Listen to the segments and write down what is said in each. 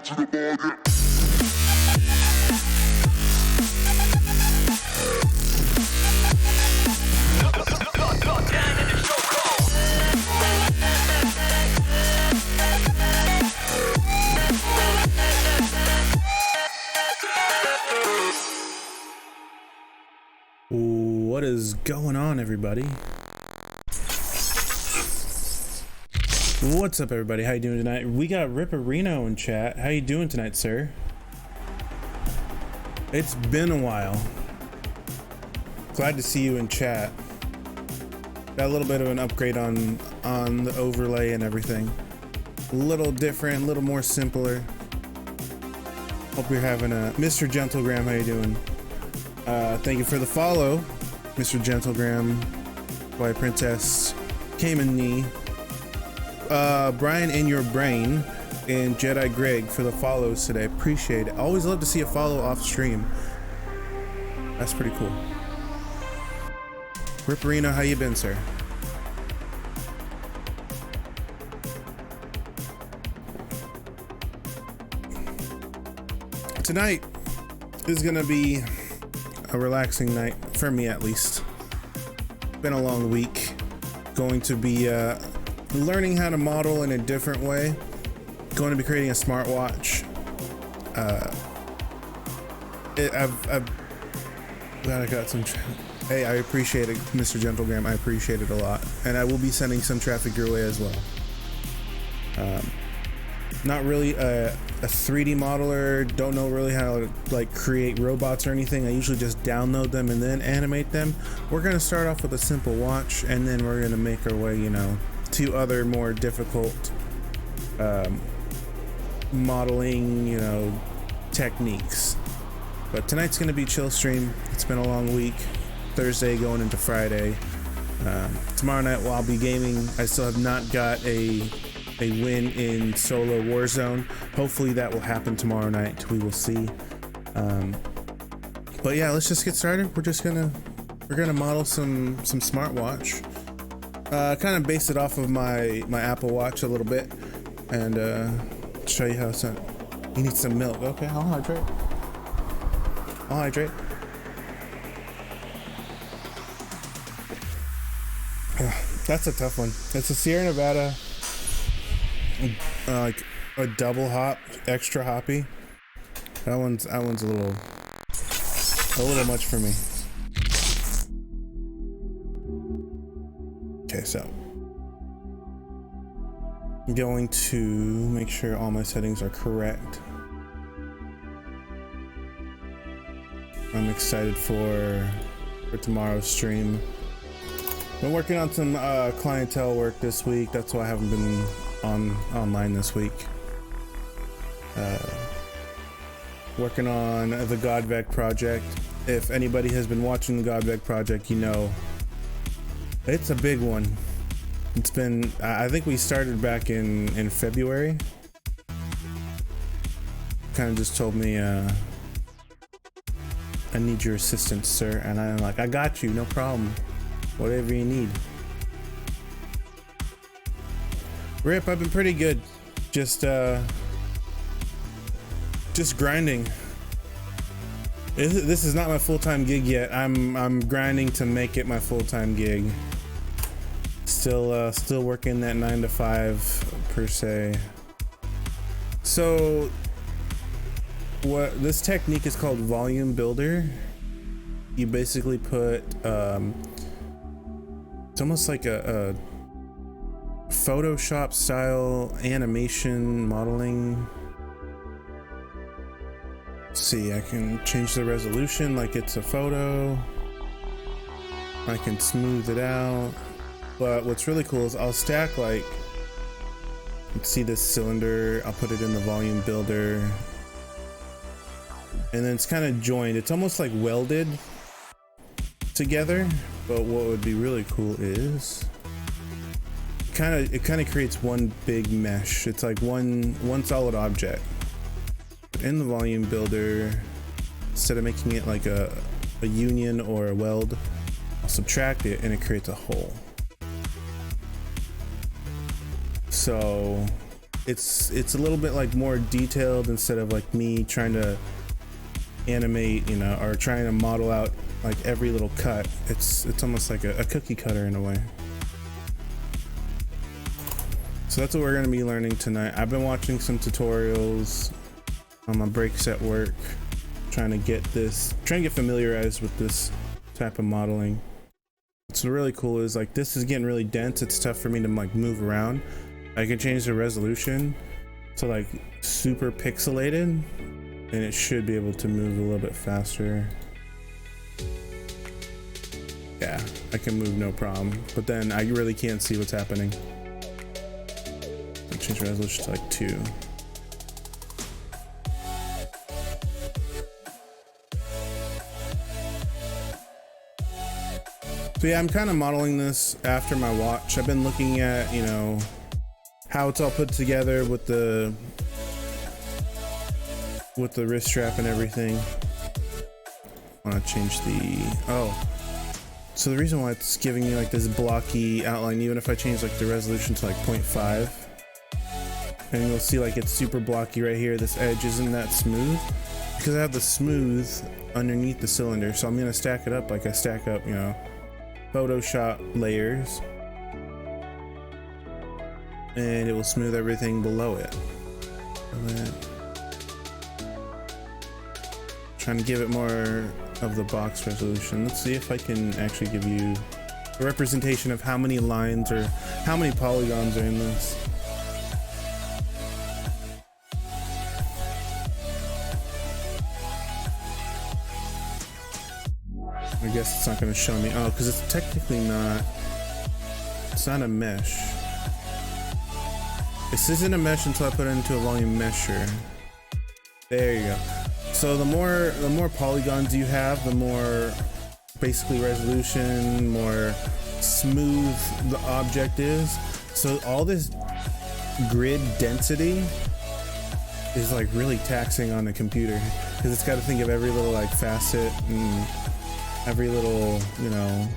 What is going on, everybody? What's up, everybody? How you doing tonight? We got Ripperino in chat. How you doing tonight, sir? It's been a while. Glad to see you in chat. Got a little bit of an upgrade on the overlay and everything. A little different, a little more simpler. Hope you're having a Mr. Gentlegram. How you doing? Thank you for the follow, Mr. Gentlegram, White Princess, Cayman Knee, Brian in Your Brain, and Jedi Greg for the follows today. Appreciate it. Always love to see a follow off stream. That's pretty cool. Ripperino, how you been, sir? Tonight is gonna be a relaxing night for me, at least. Been a long week. Going to be learning how to model in a different way. Going to be creating a smartwatch. Glad I got some. Hey, I appreciate it, Mr. Gentlegram. I appreciate it a lot, and I will be sending some traffic your way as well. Not really a 3D modeler, don't know really how to like create robots or anything. I usually just download them and then animate them. We're gonna start off with a simple watch, and then we're gonna make our way, you know, to other more difficult modeling, you know, techniques. But tonight's gonna be chill stream. It's been a long week. Thursday going into Friday. Tomorrow night while I'll be gaming. I still have not got a win in solo Warzone. Hopefully that will happen tomorrow night. We will see. But yeah, let's just get started. We're gonna model some smartwatch. Kind of base it off of my Apple Watch a little bit, and show you how it's done. You need some milk. Okay, I'll hydrate. That's a tough one. It's a Sierra Nevada, like a double hop, extra hoppy. That one's a little much for me. Okay, so I'm going to make sure all my settings are correct. I'm excited for tomorrow's stream. Been working on some clientele work this week. That's why I haven't been online this week. Working on the Godvec project. If anybody has been watching the Godvec project, you know it's a big one. It's been, I think we started back in February. Kind of just told me, I need your assistance, sir. And I'm like, I got you, no problem. Whatever you need. Rip, I've been pretty good. Just grinding. This is not my full-time gig yet. I'm grinding to make it my full-time gig. Still working that 9 to 5 per se. So what this technique is called volume builder. You basically put it's almost like a Photoshop style animation modeling. Let's see, I can change the resolution like it's a photo. I can smooth it out. But what's really cool is I'll stack, like, you can see this cylinder, I'll put it in the volume builder. And then it's kind of joined. It's almost like welded together. But what would be really cool is it kind of creates one big mesh. It's like one solid object. In the volume builder, instead of making it like a union or a weld, I'll subtract it and it creates a hole. So it's a little bit like more detailed instead of like me trying to animate, you know, or trying to model out like every little cut. It's almost like a cookie cutter in a way. So that's what we're going to be learning tonight. I've been watching some tutorials on my breaks at work, trying to get familiarized with this type of modeling. What's really cool is like this is getting really dense. It's tough for me to like move around. I can change the resolution to like super pixelated, and it should be able to move a little bit faster. Yeah, I can move no problem, but then I really can't see what's happening. I'll change the resolution to like 2. So yeah, I'm kind of modeling this after my watch. I've been looking at, you know, how it's all put together with the wrist strap and everything. I want to change so the reason why it's giving me like this blocky outline, even if I change like the resolution to like 0.5, and you'll see like it's super blocky right here. This edge isn't that smooth because I have the smooth underneath the cylinder. So I'm gonna stack it up like I stack up, you know, Photoshop layers, and it will smooth everything below it. And then trying to give it more of the box resolution. Let's see if I can actually give you a representation of how many lines or how many polygons are in this. I guess it's not going to show me. Oh, because it's technically not. It's not a mesh. This isn't a mesh until I put it into a volume mesher. There you go. So the more polygons you have, the more basically resolution, more smooth the object is. So all this grid density is like really taxing on the computer because it's got to think of every little like facet and every little, you know,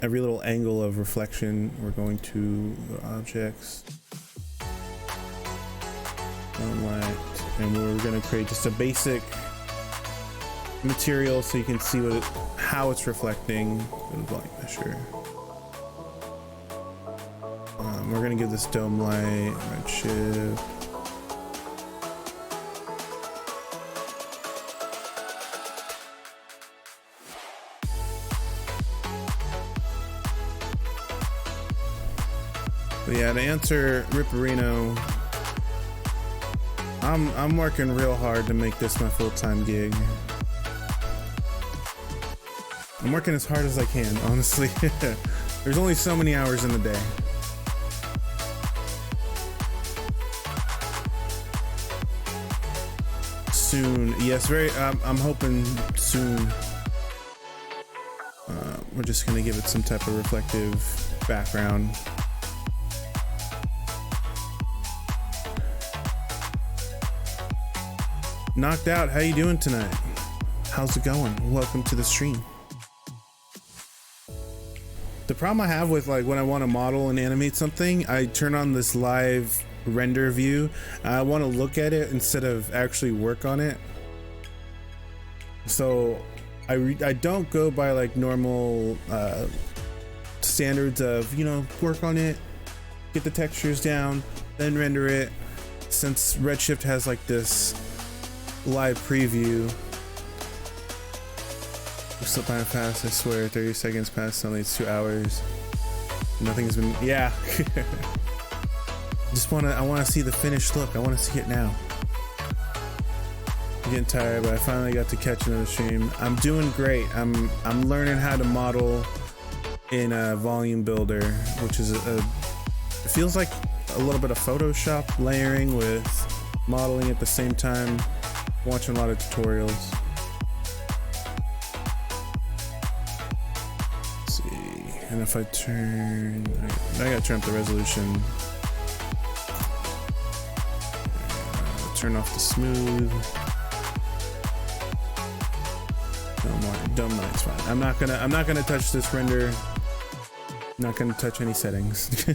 every little angle of reflection. We're going to the objects, light, and we're going to create just a basic material so you can see how it's reflecting. Volume measure. We're going to give this dome light redshift. But yeah, to answer Ripperino, I'm working real hard to make this my full-time gig. I'm working as hard as I can, honestly. There's only so many hours in the day. Soon, yes, I'm hoping soon. We're just gonna give it some type of reflective background. Knocked Out, how you doing tonight? How's it going? Welcome to the stream. The problem I have with like when I want to model and animate something, I turn on this live render view. I want to look at it instead of actually work on it. So I don't go by like normal standards of, you know, work on it, get the textures down, then render it. Since Redshift has like this live preview, we slipped by fast, I swear. 30 seconds past, only it's 2 hours. Nothing's been, yeah. I want to see the finished look. I want to see it now. I'm getting tired, but I finally got to catch another stream. I'm doing great. I'm learning how to model in a volume builder, which is it feels like a little bit of Photoshop layering with modeling at the same time. Watching a lot of tutorials. Let's see, and if I gotta turn up the resolution. Turn off the smooth. Dome light's fine. I'm not gonna touch this render. Not gonna touch any settings.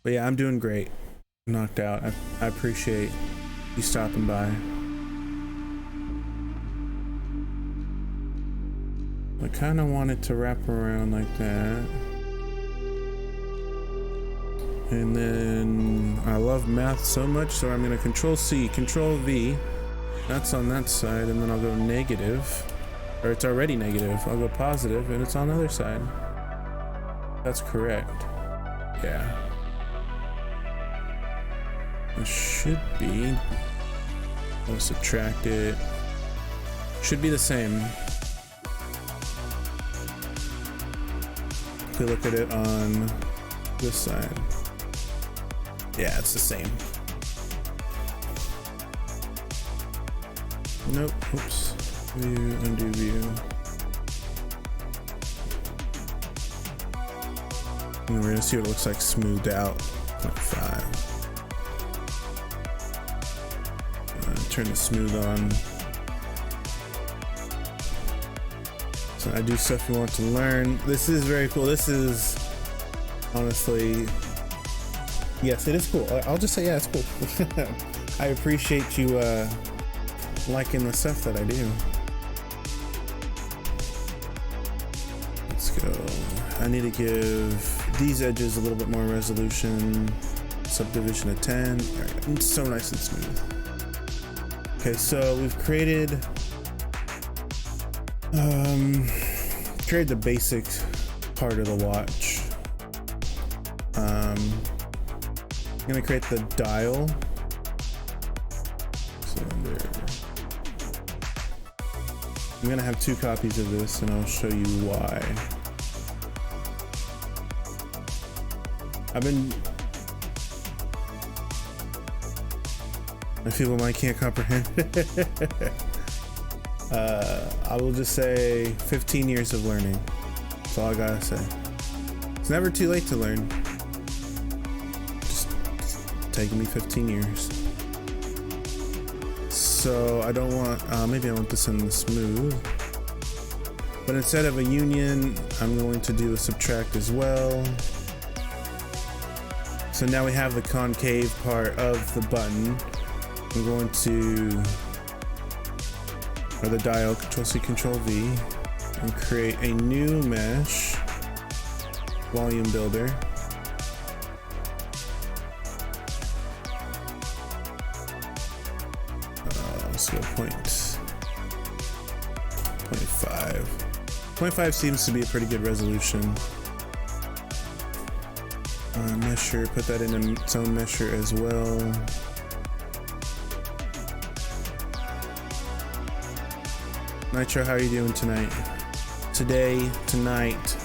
But yeah, I'm doing great. knocked out. I appreciate you stopping by. I kind of want it to wrap around like that. And then I love math so much, so I'm gonna Control C, Control V. That's on that side, and then I'll go negative. Or it's already negative. I'll go positive, and it's on the other side. That's correct. Yeah. It should be. I'll subtract it. Should be the same. If we look at it on this side. Yeah, it's the same. Nope. Oops. View, undo view. And we're gonna see what it looks like smoothed out. 0.5. Turn the smooth on. So I do stuff you want to learn. This is very cool. This is honestly, yes, it is cool. I'll just say, yeah, it's cool. I appreciate you liking the stuff that I do. Let's go. I need to give these edges a little bit more resolution. Subdivision of 10. It's so nice and smooth. Okay, so we've created the basic part of the watch. I'm gonna create the dial. Cylinder. I'm gonna have 2 copies of this, and I'll show you why. My feeble mind can't comprehend. I will just say 15 years of learning. That's all I gotta say. It's never too late to learn. Just taking me 15 years. So I don't want, maybe I want this in the smooth. But instead of a union, I'm going to do a subtract as well. So now we have the concave part of the button. I'm going to, or the dial, Control C, Control V, and create a new mesh volume builder. Let's go 0.5. 0.5 seems to be a pretty good resolution. Measure, put that in its own measure as well. Nitro, how are you doing tonight? Today, tonight,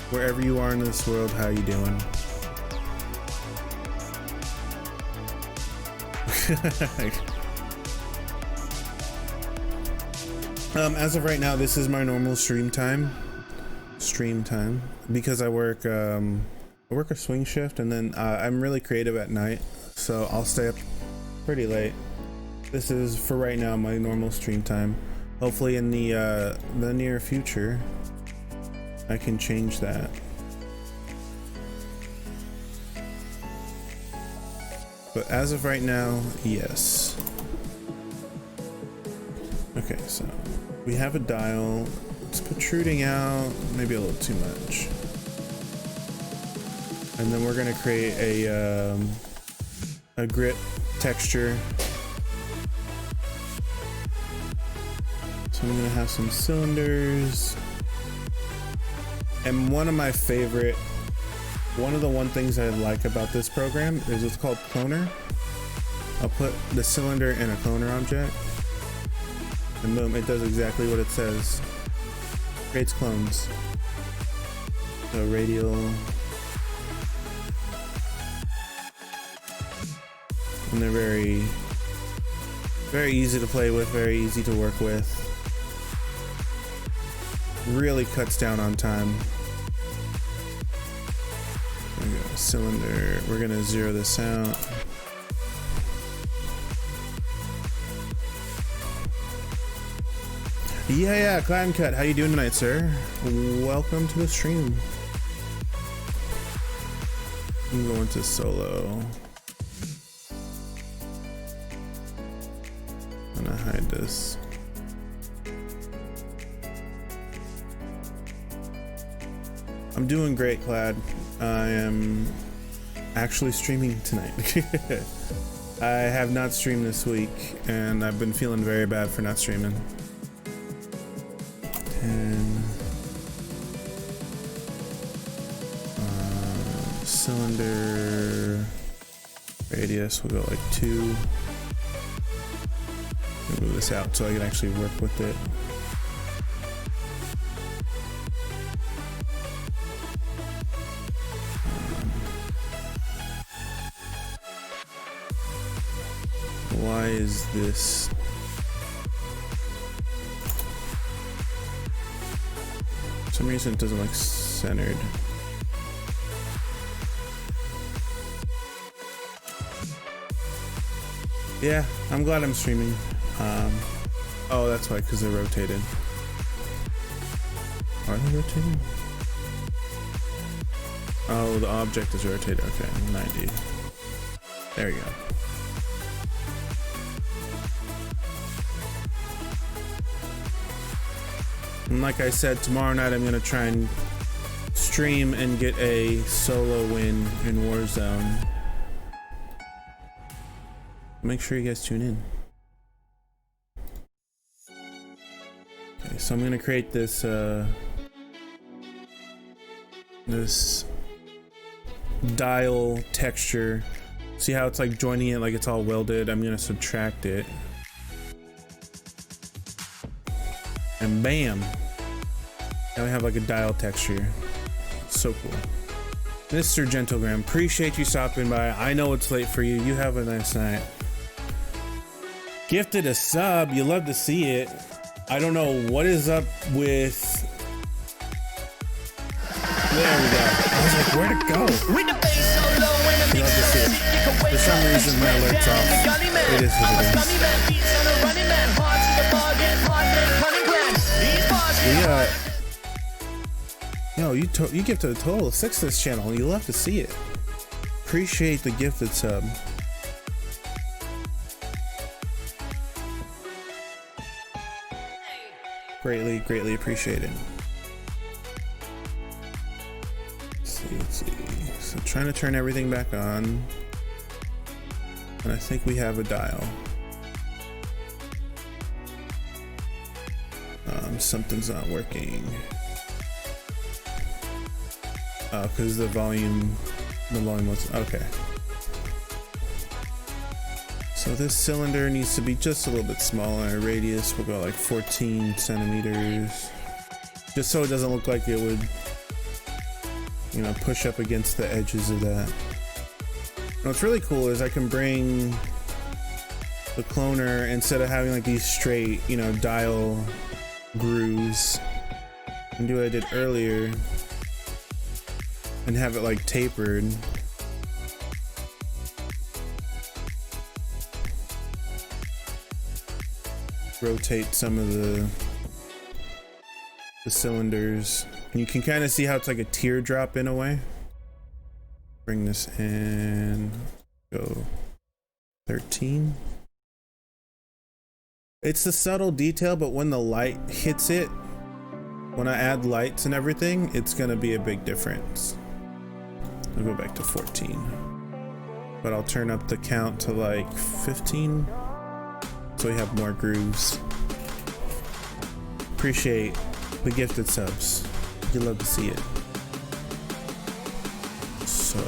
wherever you are in this world, how are you doing? As of right now, this is my normal stream time, because I work a swing shift, and then I'm really creative at night, so I'll stay up pretty late. This is, for right now, my normal stream time. Hopefully in the near future, I can change that. But as of right now, yes. Okay, so we have a dial. It's protruding out, maybe a little too much. And then we're gonna create a grip texture. So I'm gonna have some cylinders. And one of the things I like about this program is it's called cloner. I'll put the cylinder in a cloner object, and boom, it does exactly what it says. Creates clones. So radial. And they're very, very easy to play with, very easy to work with. Really cuts down on time. There we go, cylinder. We're gonna zero this out. Yeah, Clan Cut, how you doing tonight, sir? Welcome to the stream. I'm going to solo. gonna hide this. I'm doing great, Clad. I am actually streaming tonight. I have not streamed this week, and I've been feeling very bad for not streaming. 10. Cylinder radius, we'll go like 2. Move this out so I can actually work with it. Why is this? For some reason it doesn't look centered. Yeah, I'm glad I'm streaming. Oh, that's why, because they're rotated. Are they rotating? Oh, the object is rotated. Okay, 90. There we go. And like I said, tomorrow night I'm gonna try and stream and get a solo win in Warzone. Make sure you guys tune in. Okay, so I'm gonna create this this dial texture. See how it's like joining it like it's all welded? I'm gonna subtract it. And bam! Now we have like a dial texture. So cool. Mr. Gentlegram, appreciate you stopping by. I know it's late for you. You have a nice night. Gifted a sub. You love to see it. I don't know what is up with. There we go. I was like, where'd it go? You love to see it. For some reason, my alert's off. It is what it is. Yo, you gifted a total of 6 to this channel. You love to see it. Appreciate the gifted sub. Greatly appreciated. Let's see. So trying to turn everything back on. And I think we have a dial. Something's not working. Oh, because the volume was, okay. So this cylinder needs to be just a little bit smaller. Radius will go like 14 centimeters. Just so it doesn't look like it would, you know, push up against the edges of that. And what's really cool is I can bring the cloner, instead of having like these straight, you know, dial grooves, and do what I did earlier and have it like tapered. Rotate some of the cylinders, and you can kind of see how it's like a teardrop in a way. Bring this in, go 13. It's the subtle detail, but when the light hits it, when I add lights and everything, it's gonna be a big difference. I'll go back to 14, but I'll turn up the count to like 15 so we have more grooves. Appreciate the gifted subs. You love to see it. So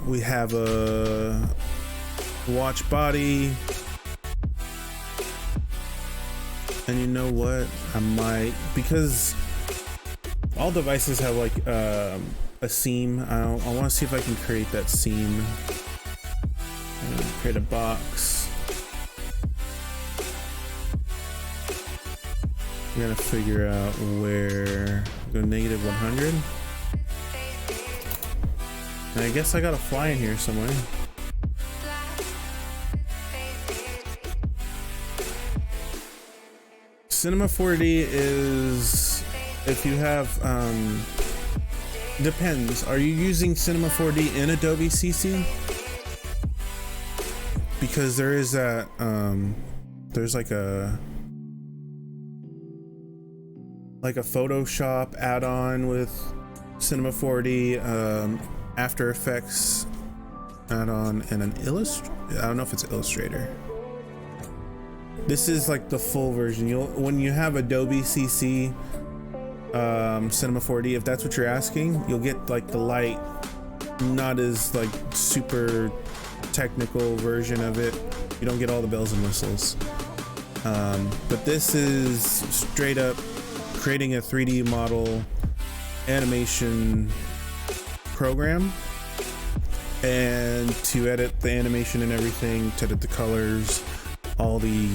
we have a watch body, and you know what, I might, because all devices have like a seam. I want to see if I can create that seam and create a box. I'm gonna figure out where, go negative 100. And I guess I gotta fly in here somewhere. Cinema 4D is, if you have, depends. Are you using Cinema 4D in Adobe CC? Because there is that there's like a Photoshop add-on with Cinema 4D, After Effects add-on, and an I don't know if it's Illustrator. This is like the full version. When you have Adobe CC Cinema 4D, if that's what you're asking, you'll get like the light, not as like super technical version of it. You don't get all the bells and whistles. But this is straight up creating a 3D model animation program, and to edit the animation and everything, to edit the colors, all the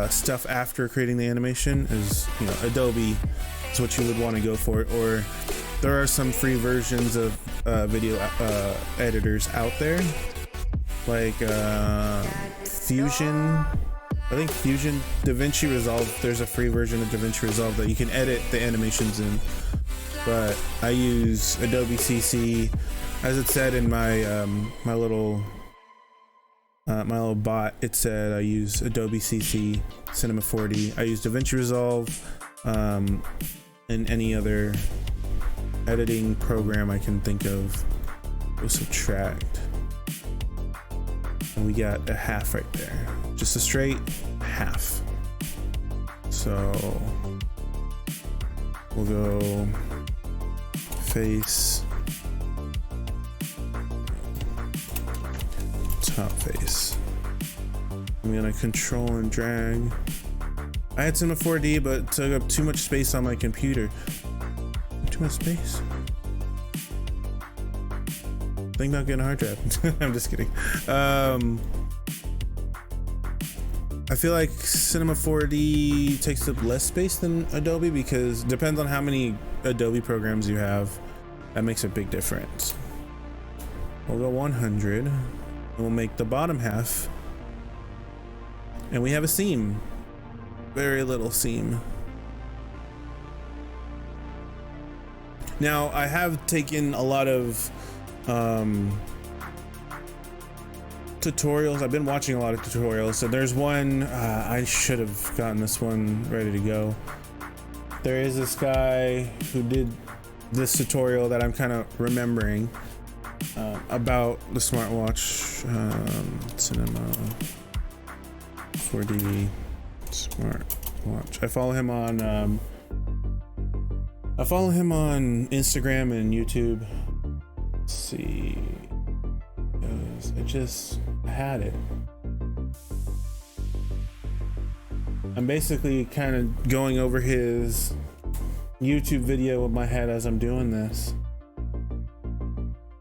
stuff after creating the animation is, Adobe is what you would want to go for. Or there are some free versions of video editors out there, like Fusion. I think Fusion, DaVinci Resolve, there's a free version of DaVinci Resolve that you can edit the animations in. But I use Adobe CC, as it said in my my little bot. It said I use Adobe CC Cinema 4D. I use DaVinci Resolve, and any other editing program I can think of. We'll subtract, and we got a half right there, just a straight half. So we'll go face, top face. I'm gonna control and drag. I had Cinema 4D, but it took up too much space on my computer. Too much space. Think about getting a hard drive. I'm just kidding. I feel like Cinema 4D takes up less space than Adobe, because it depends on how many Adobe programs you have. That makes a big difference. We'll go 100, and we'll make the bottom half, and we have a seam. Very little seam. Now, I have taken a lot of tutorials. I've been watching a lot of tutorials. So there's one, I should have gotten this one ready to go. There is this guy who did this tutorial that I'm kind of remembering about the smartwatch, Cinema 4D smartwatch. I follow him on Instagram and YouTube. Let's see, I had it. I'm basically kind of going over his YouTube video with my head as I'm doing this.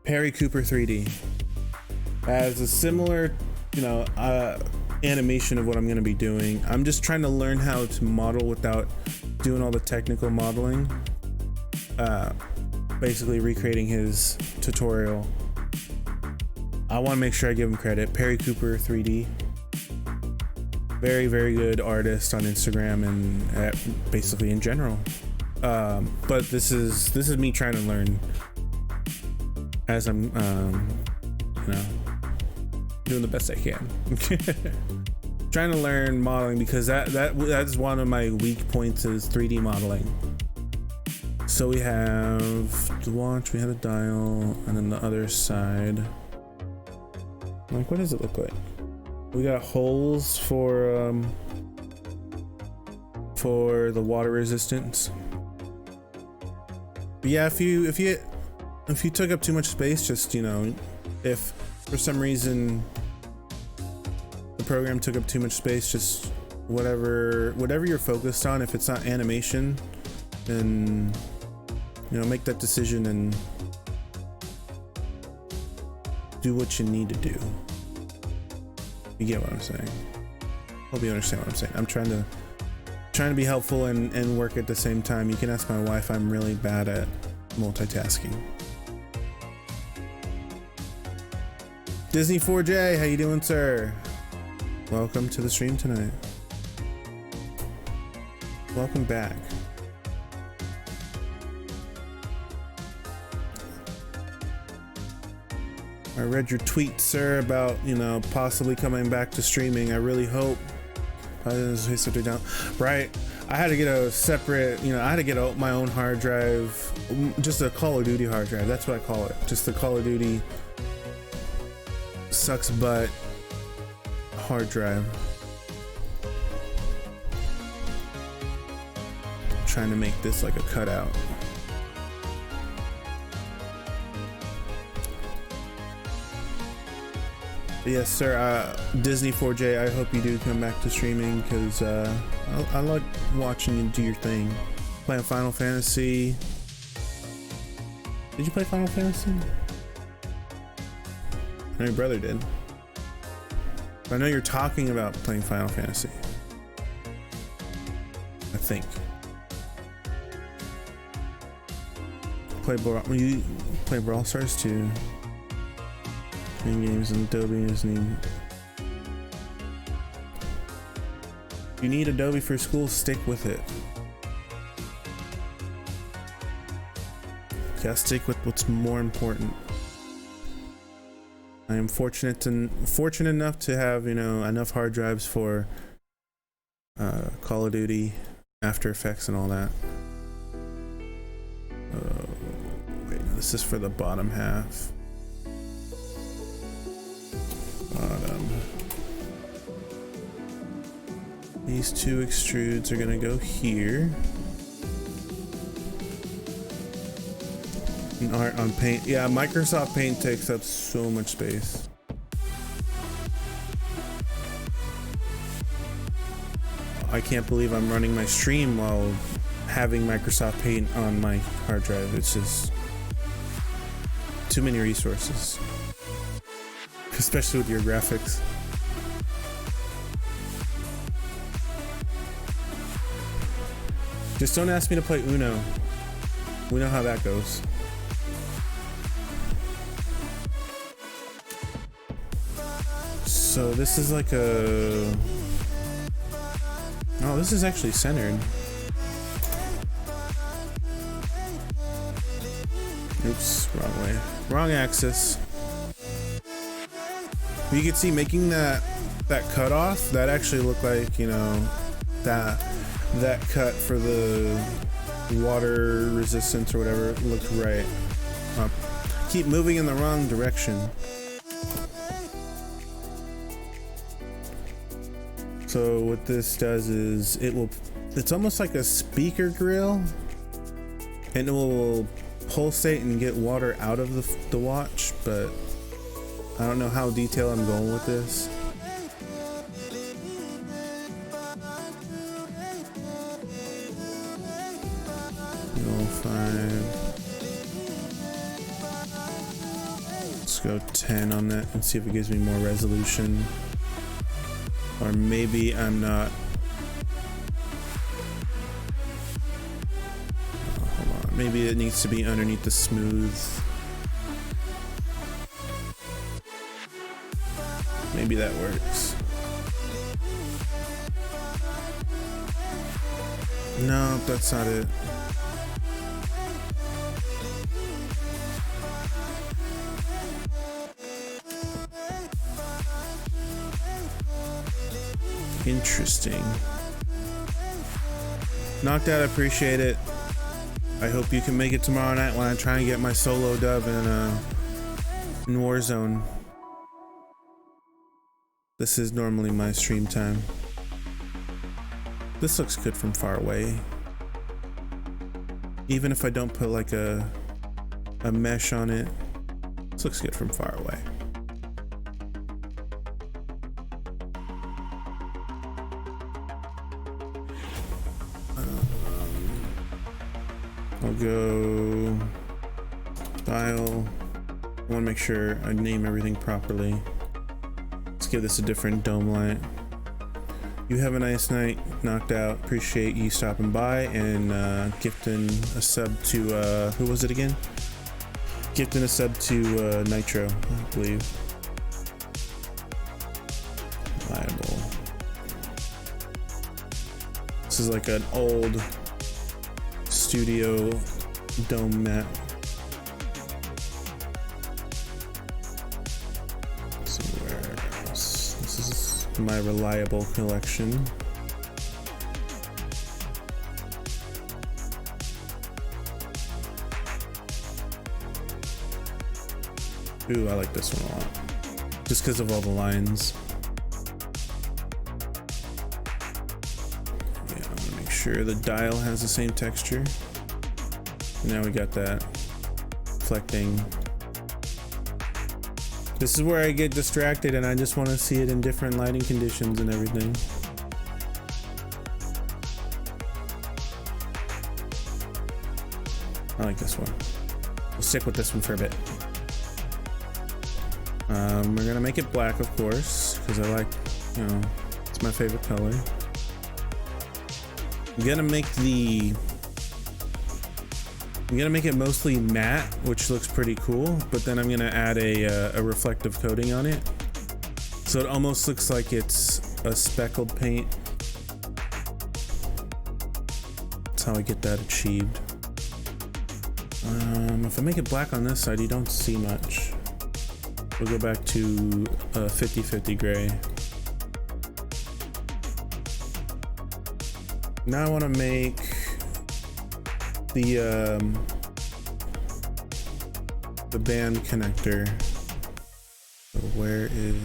Perry Cooper 3D has a similar, animation of what I'm going to be doing. I'm just trying to learn how to model without doing all the technical modeling. Basically recreating his tutorial. I want to make sure I give him credit. Perry Cooper 3D, very, very good artist on Instagram and basically in general. But this is me trying to learn as I'm doing the best I can. Trying to learn modeling, because that's one of my weak points, is 3D modeling. So we have the watch, we have a dial, and then the other side. Like, what does it look like? We got holes for the water resistance. But yeah, if you took up too much space, just if for some reason the program took up too much space, just whatever you're focused on, if it's not animation, then make that decision and do what you need to do. You get what I'm saying? Hope you understand what I'm saying. I'm trying to be helpful and work at the same time. You can ask my wife. I'm really bad at multitasking. Disney 4J, how you doing, sir? Welcome to the stream tonight. Welcome back. I read your tweet, sir, about possibly coming back to streaming. I really hope I didn't say something down. Right. I had to get a separate, you know, I had to get my own hard drive, just a Call of Duty hard drive. That's what I call it. Just the Call of Duty sucks butt hard drive. I'm trying to make this like a cutout. Yes, sir. Disney 4J, I hope you do come back to streaming because I like watching you do your thing. Playing Final Fantasy. Did you play Final Fantasy? I know your brother did. I know you're talking about playing Final Fantasy. I think. You play Brawl Stars too. Games and Adobe is needed. You need Adobe for school, stick with it. Yeah, stick with what's more important. I am fortunate enough to have, you know, enough hard drives for Call of Duty, After Effects, and all that. Wait, no, this is for the bottom half. These two extrudes are gonna go here. And art on Paint. Yeah, Microsoft Paint takes up so much space. I can't believe I'm running my stream while having Microsoft Paint on my hard drive. It's just too many resources. Especially with your graphics. Just don't ask me to play Uno. We know how that goes. So this is like a... Oh, this is actually centered. Oops, wrong way. Wrong axis. You can see making that cutoff, that actually looked like, you know, that cut for the water resistance or whatever looked right. Keep moving in the wrong direction. So what this does is it's almost like a speaker grill, and it will pulsate and get water out of the watch, but I don't know how detailed I'm going with this. 5. Let's go 10 on that and see if it gives me more resolution. Or maybe I'm not. Oh, hold on. Maybe it needs to be underneath the smooth. Maybe that works. No, that's not it. Interesting. Knocked out, appreciate it. I hope you can make it tomorrow night when I try and get my solo dub in Warzone. This is normally my stream time. This looks good from far away. Even if I don't put like a mesh on it, this looks good from far away. I'll go style. I want to make sure I name everything properly. Let's give this a different dome light. You have a nice night, Knocked Out. Appreciate you stopping by and gifting a sub to who was it again? Gifting a sub to Nitro, I believe. Reliable. This is like an old studio dome mat. Somewhere else. This is my reliable collection. Ooh, I like this one a lot. Just because of all the lines. Yeah, I'm gonna make sure the dial has the same texture. Now we got that reflecting. This is where I get distracted and I just want to see it in different lighting conditions and everything. I like this one. We'll stick with this one for a bit. We're gonna make it black, of course, because I like, you know, it's my favorite color. I'm gonna make it mostly matte, which looks pretty cool, but then I'm gonna add a reflective coating on it. So it almost looks like it's a speckled paint. That's how I get that achieved. If I make it black on this side, you don't see much. We'll go back to 50-50 gray. Now I want to make the band connector. So where is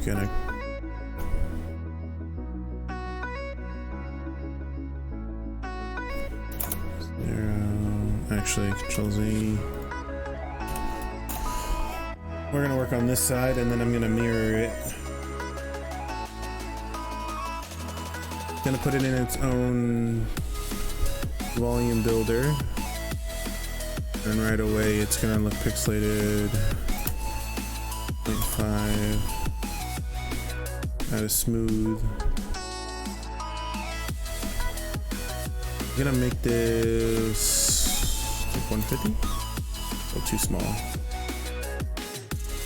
gonna actually Control Z. We're gonna work on this side and then I'm gonna mirror it. Gonna put it in its own volume builder. And right away it's gonna look pixelated. 0.5. Add a smooth. I'm gonna make this like 150. Oh, too small.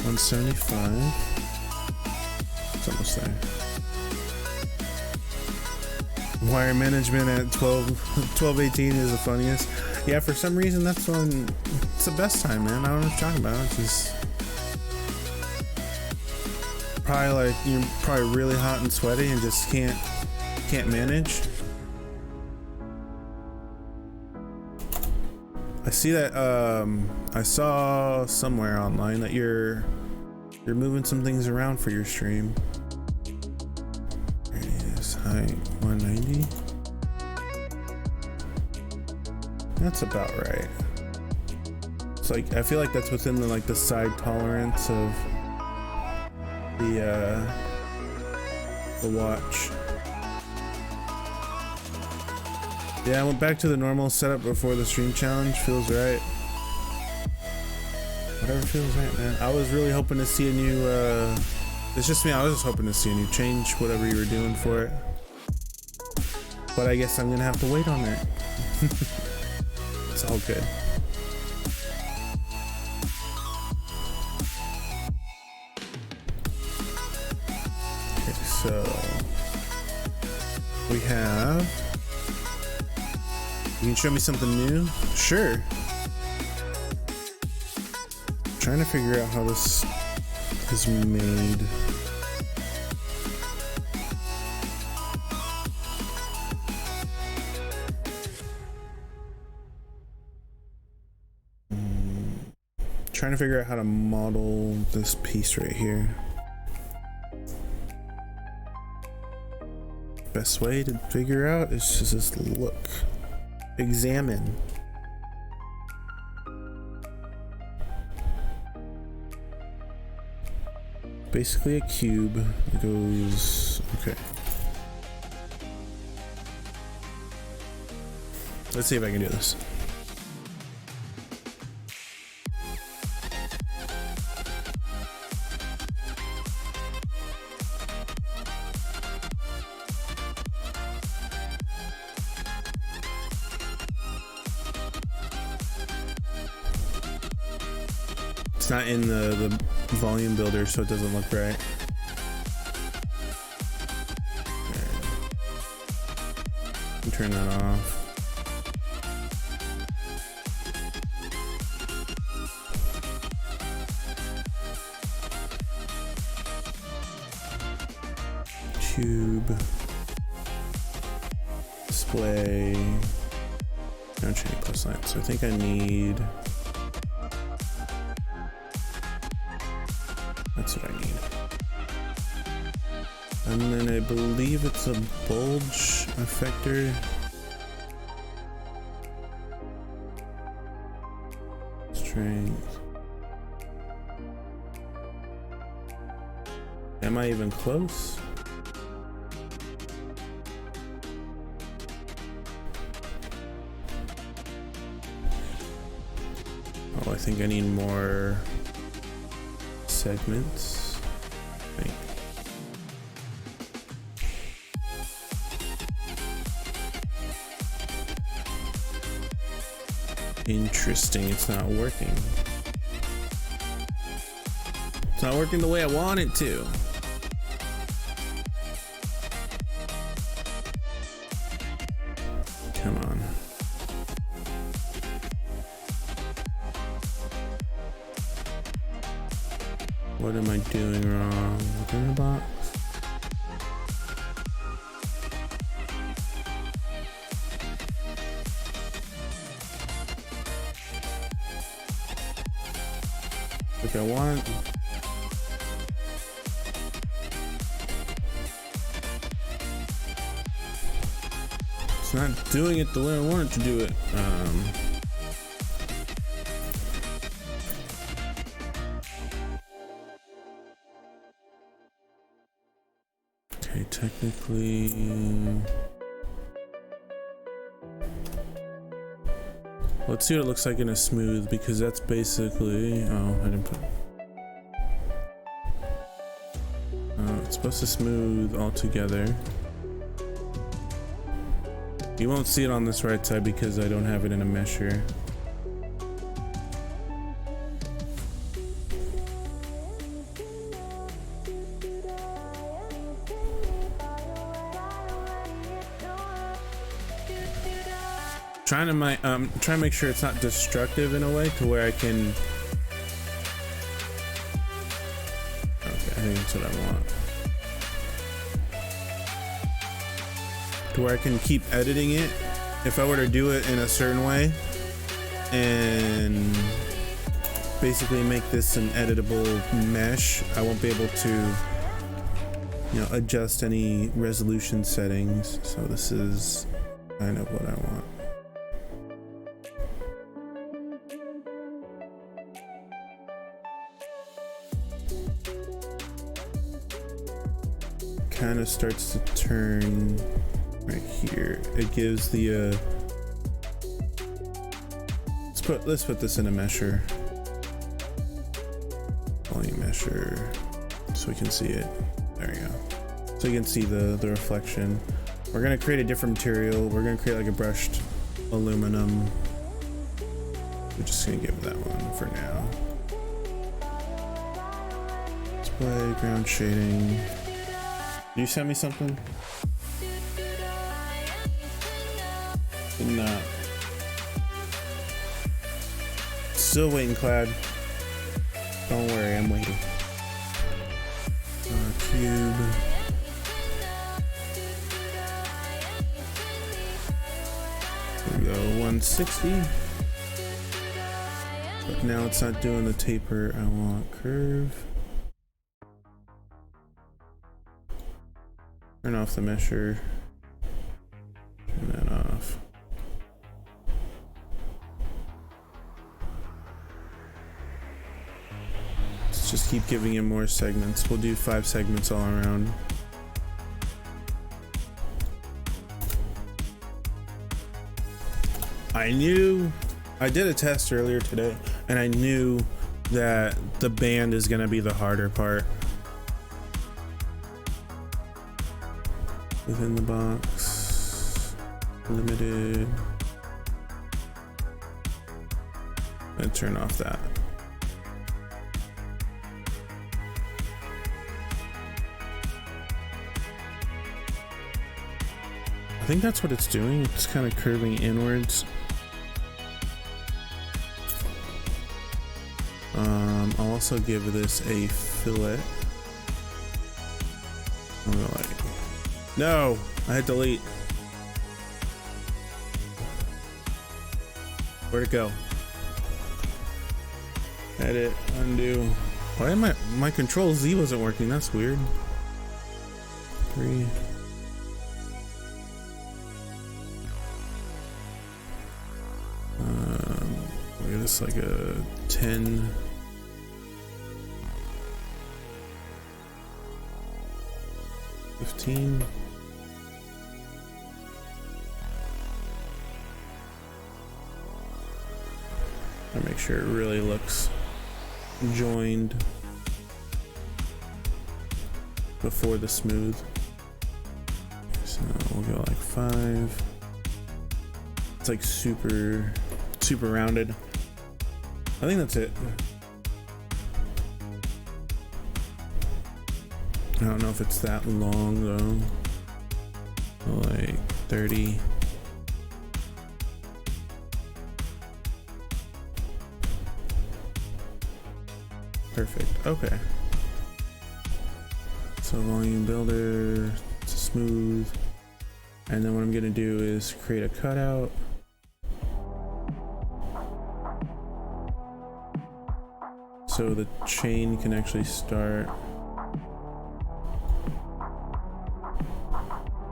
175. It's almost there. Wire management at 12:18 is the funniest. Yeah, for some reason that's when it's the best time, man. I don't know what you're talking about. It's just probably like you're probably really hot and sweaty and just can't manage. I see that I saw somewhere online that you're moving some things around for your stream. Radius height 190. That's about right. It's like I feel like that's within the side tolerance of the watch. Yeah, I went back to the normal setup before the stream challenge. Feels right. Whatever feels right, man. I was really hoping to see a new, it's just me, I was just hoping to see a new change, whatever you were doing for it. But I guess I'm gonna have to wait on that. It's all good. Okay, so we have. You can show me something new? Sure. I'm trying to figure out how this is made. Trying to figure out how to model this piece right here. Best way to figure out is to just look. Examine. Basically a cube. It goes. Okay. Let's see if I can do this. It's not in the volume builder, so it doesn't look right. Okay. Turn that off. Tube. Display. Ground shading plus line. So I think I need. That's what I need. And then I believe it's a bulge effector. Strength. Am I even close? Oh, I think I need more segments. I think. Interesting, it's not working. It's not working the way I want it to. Come on. What am I doing wrong? Within the box? Like I want. It's not doing it the way I want it to do it. Okay, technically. Let's see what it looks like in a smooth, because that's basically. Oh, I didn't put. It's supposed to smooth all together. You won't see it on this right side because I don't have it in a mesher. Trying to make sure it's not destructive in a way to where I can. Okay, I think that's what I want. To where I can keep editing it if I were to do it in a certain way and basically make this an editable mesh. I won't be able to, adjust any resolution settings. So this is kind of what I want. Kind of starts to turn right here. It gives the let's put this in a mesher, volume mesher, so we can see it. There you go. So you can see the reflection. We're gonna create a different material. We're gonna create like a brushed aluminum. We're just gonna give that one for now. Display, ground shading. Did you send me something? Did not. Still waiting, Clad. Don't worry, I'm waiting. Cube. There we go, 160. But now it's not doing the taper. I want curve. Turn off the mesher. Turn that off. Let's just keep giving him more segments. We'll do 5 segments all around. I did a test earlier today, and I knew that the band is gonna be the harder part. Within the box, limited, and turn off that. I think that's what it's doing. It's kind of curving inwards. I'll also give this a fillet. I'm gonna like. No, I had delete. Where'd it go? Edit, undo. Why am my control Z wasn't working? That's weird. 3. Give this like a 10. 15. I make sure it really looks joined before the smooth. So we'll go like 5. It's like super rounded. I think that's it. I don't know if it's that long though. Like 30. Perfect. Okay. So volume builder, it's smooth. And then what I'm gonna do is create a cutout. So the chain can actually start.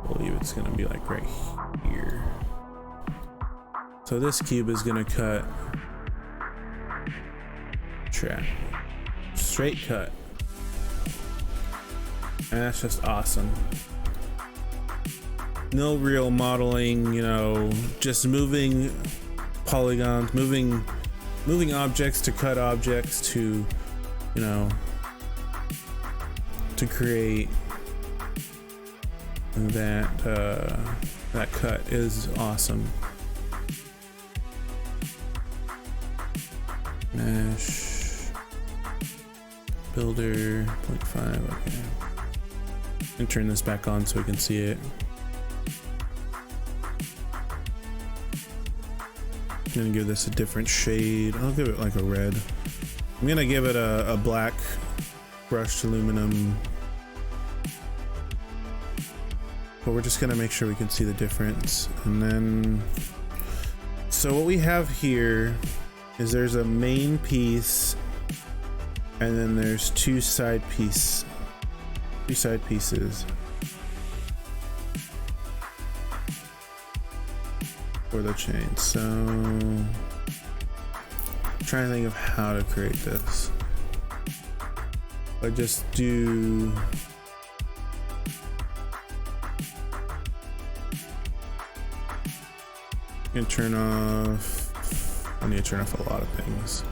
I believe it's gonna be like right here. So this cube is gonna cut track. Straight cut. And that's just awesome. No real modeling, you know, just moving polygons, moving objects to cut objects to, you know, to create that that cut is awesome. Mesh builder 0.5. Okay, and turn this back on so we can see it. I'm gonna give this a different shade. I'll give it like a red. I'm gonna give it a black brushed aluminum, but we're just gonna make sure we can see the difference. And then, so what we have here is there's a main piece, and then there's two side pieces. For the chain. So I'm trying to think of how to create this. I just do and turn off. I need to turn off a lot of things.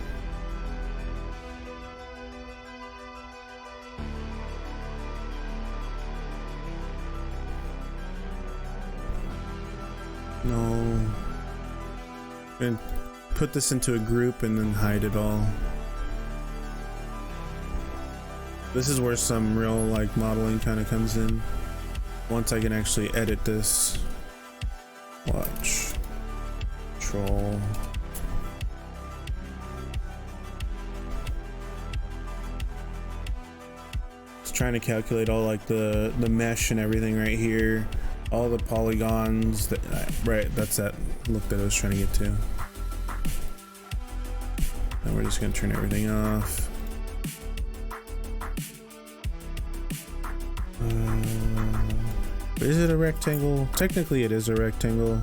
No. And put this into a group and then hide it all. This is where some real like modeling kind of comes in. Once I can actually edit this. Watch. Control. Just trying to calculate all like the mesh and everything right here. All the polygons that, right, that's that look that I was trying to get to. And we're just gonna turn everything off. Is it a rectangle? Technically it is a rectangle.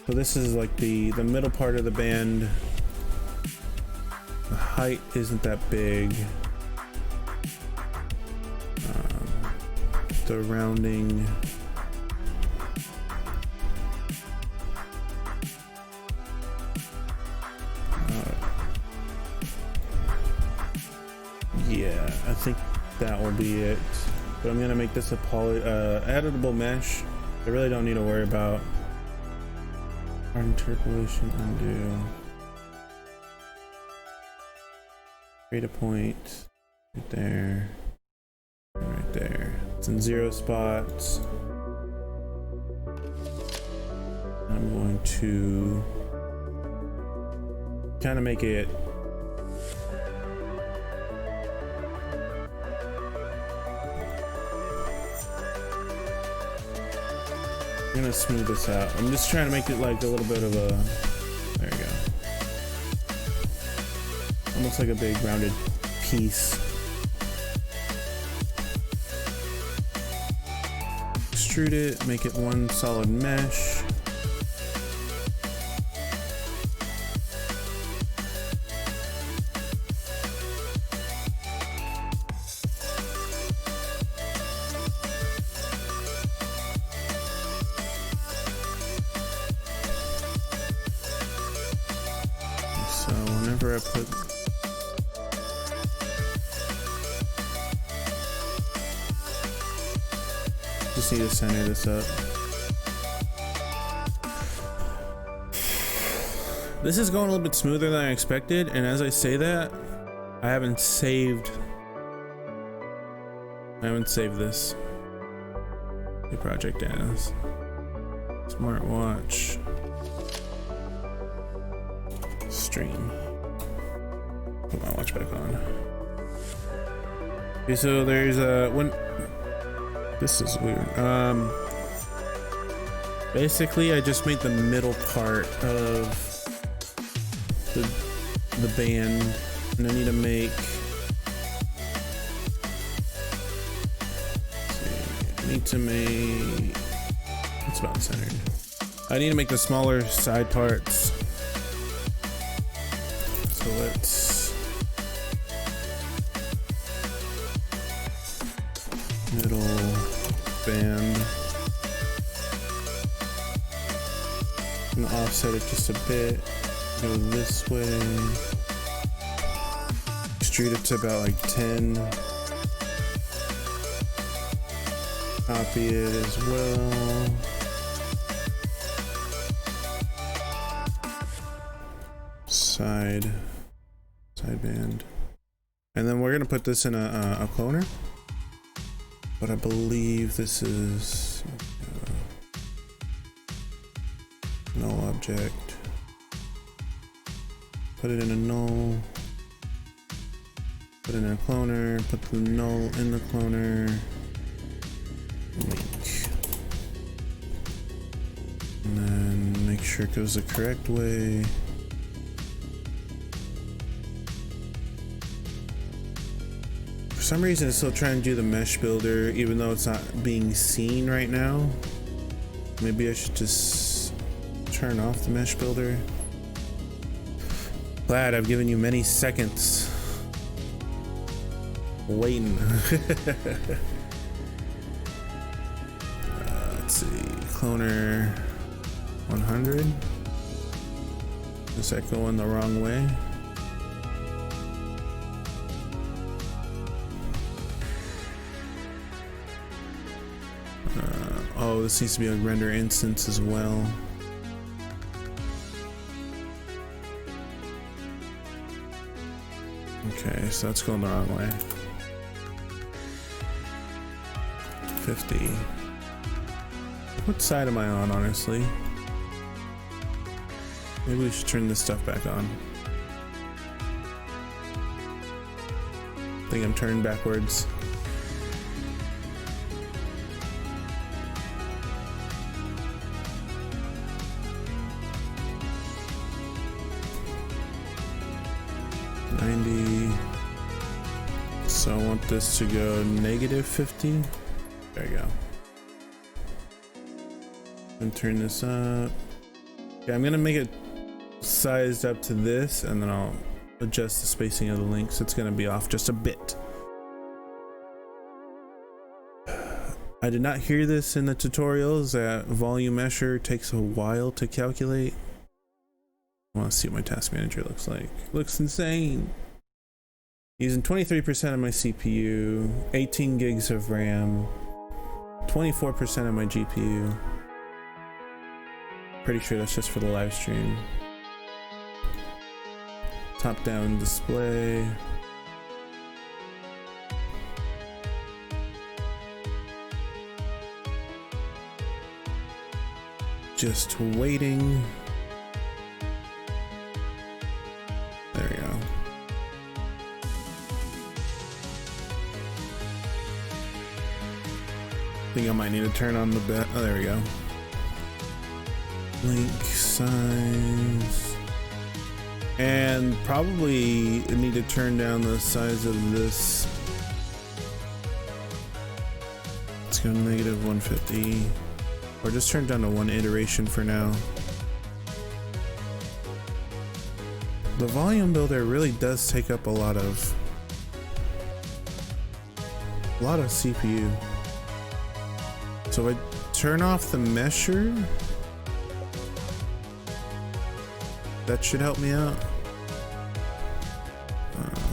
So this is like the middle part of the band. The height isn't that big. The rounding. Yeah, I think that will be it. But I'm gonna make this a editable mesh. I really don't need to worry about interpolation, undo. Create a point right there. Right there. It's in 0 spots. I'm going to kind of make it I'm gonna smooth this out. I'm just trying to make it like a little bit of a, there you go. Almost like a big rounded piece. Extrude it, make it one solid mesh. So whenever I put just need to center this up. This is going a little bit smoother than I expected, and as I say that, I haven't saved this. The project as Smartwatch stream. Put my watch back on. Okay, so there's when this is weird. Basically I just made the middle part of the band, and I need to make, it's about centered. I need to make the smaller side parts. So let's middle band. I'm gonna offset it just a bit. Go this way. Extrude it to about like 10. Copy it as well. Side band. And then we're gonna put this in a cloner. But I believe this is null object. Put it in a null. Put it in a cloner. Put the null in the cloner. Link. And then make sure it goes the correct way. For some reason it's still trying to do the mesh builder even though it's not being seen right now. Maybe I should just turn off the mesh builder. Glad I've given you many seconds waiting. Let's see, cloner 100. Is that going the wrong way? Oh, this needs to be a render instance as well. Okay, so that's going the wrong way. 50. What side am I on, honestly? Maybe we should turn this stuff back on. I think I'm turned backwards. So I want this to go -50. There you go. And turn this up. Okay, I'm gonna make it sized up to this, and then I'll adjust the spacing of the links. It's gonna be off just a bit. I did not hear this in the tutorials that volume measure takes a while to calculate. I want to see what my task manager looks like. Looks insane. Using 23% of my CPU, 18 gigs of RAM, 24% of my GPU. Pretty sure that's just for the live stream. Top-down display. Just waiting. There we go. I think I might need to turn on the oh, there we go. Link size. And probably need to turn down the size of this. Let's go negative 150. Or just turn down to one iteration for now. The volume builder really does take up a lot of CPU. So I turn off the mesher. That should help me out.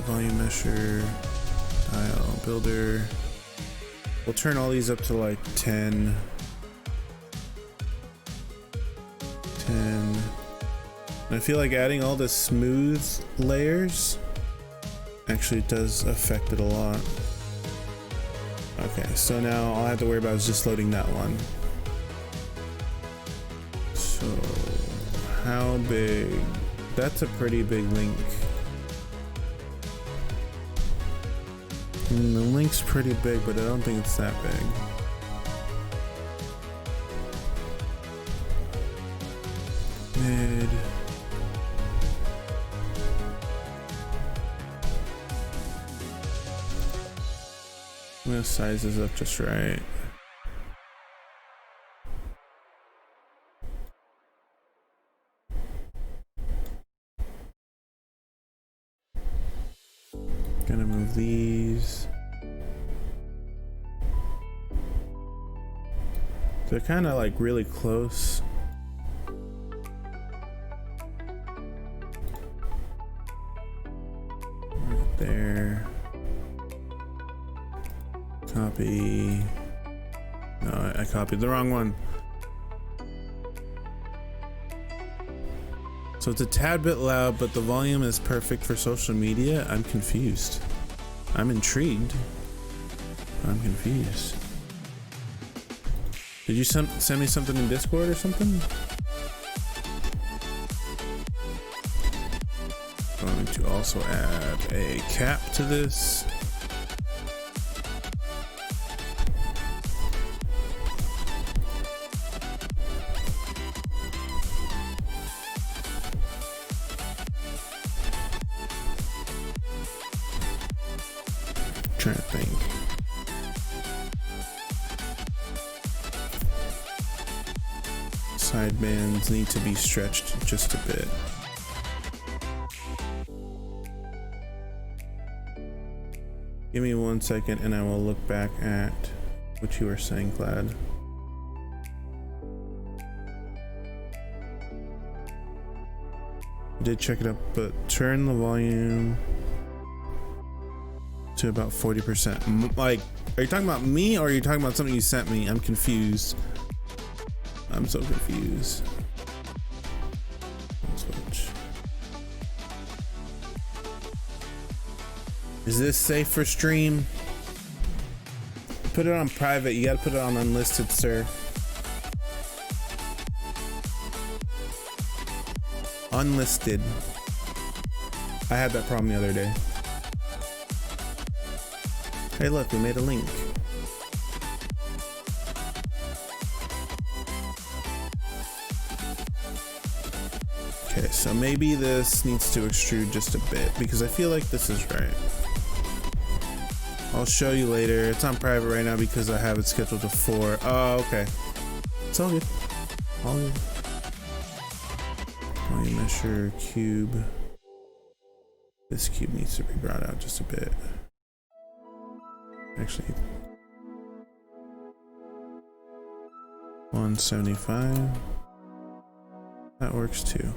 Volume mesher, dial builder. We'll turn all these up to like 10. 10. And I feel like adding all the smooth layers actually does affect it a lot. Okay, so now all I have to worry about is just loading that one. So, how big? That's a pretty big link. And the link's pretty big, but I don't think it's that big. Mid. I'm gonna size this up just right. Gonna move these. They're kind of like really close. Right there. Copy. No, I copied the wrong one. So it's a tad bit loud, but the volume is perfect for social media. I'm confused. I'm intrigued. I'm confused. Did you send me something in Discord or something? Going to also add a cap to this. Trying to think. Sidebands need to be stretched just a bit. Give me 1 second and I will look back at what you were saying, Glad. Did check it up, but turn the volume to about 40%. Like, are you talking about me or are you talking about something you sent me? I'm confused. I'm so confused. Switch. Is this safe for stream? Put it on private. You gotta put it on unlisted, sir. Unlisted. I had that problem the other day. Hey look, we made a link. Okay, so maybe this needs to extrude just a bit because I feel like this is right. I'll show you later. It's on private right now because I have it scheduled to 4. Oh, okay. It's all good. All good. Volume measure cube. This cube needs to be brought out just a bit. Actually, 175. That works too.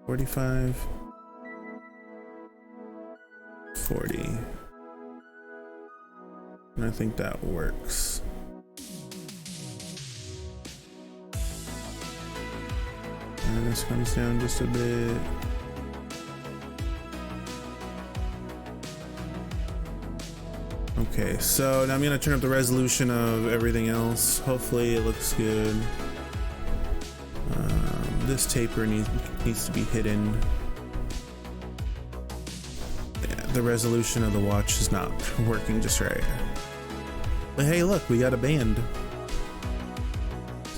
45. 40. And I think that works. And this comes down just a bit. Okay, so now I'm gonna turn up the resolution of everything else. Hopefully it looks good. This taper needs to be hidden. Yeah, the resolution of the watch is not working just right. But hey, look, we got a band.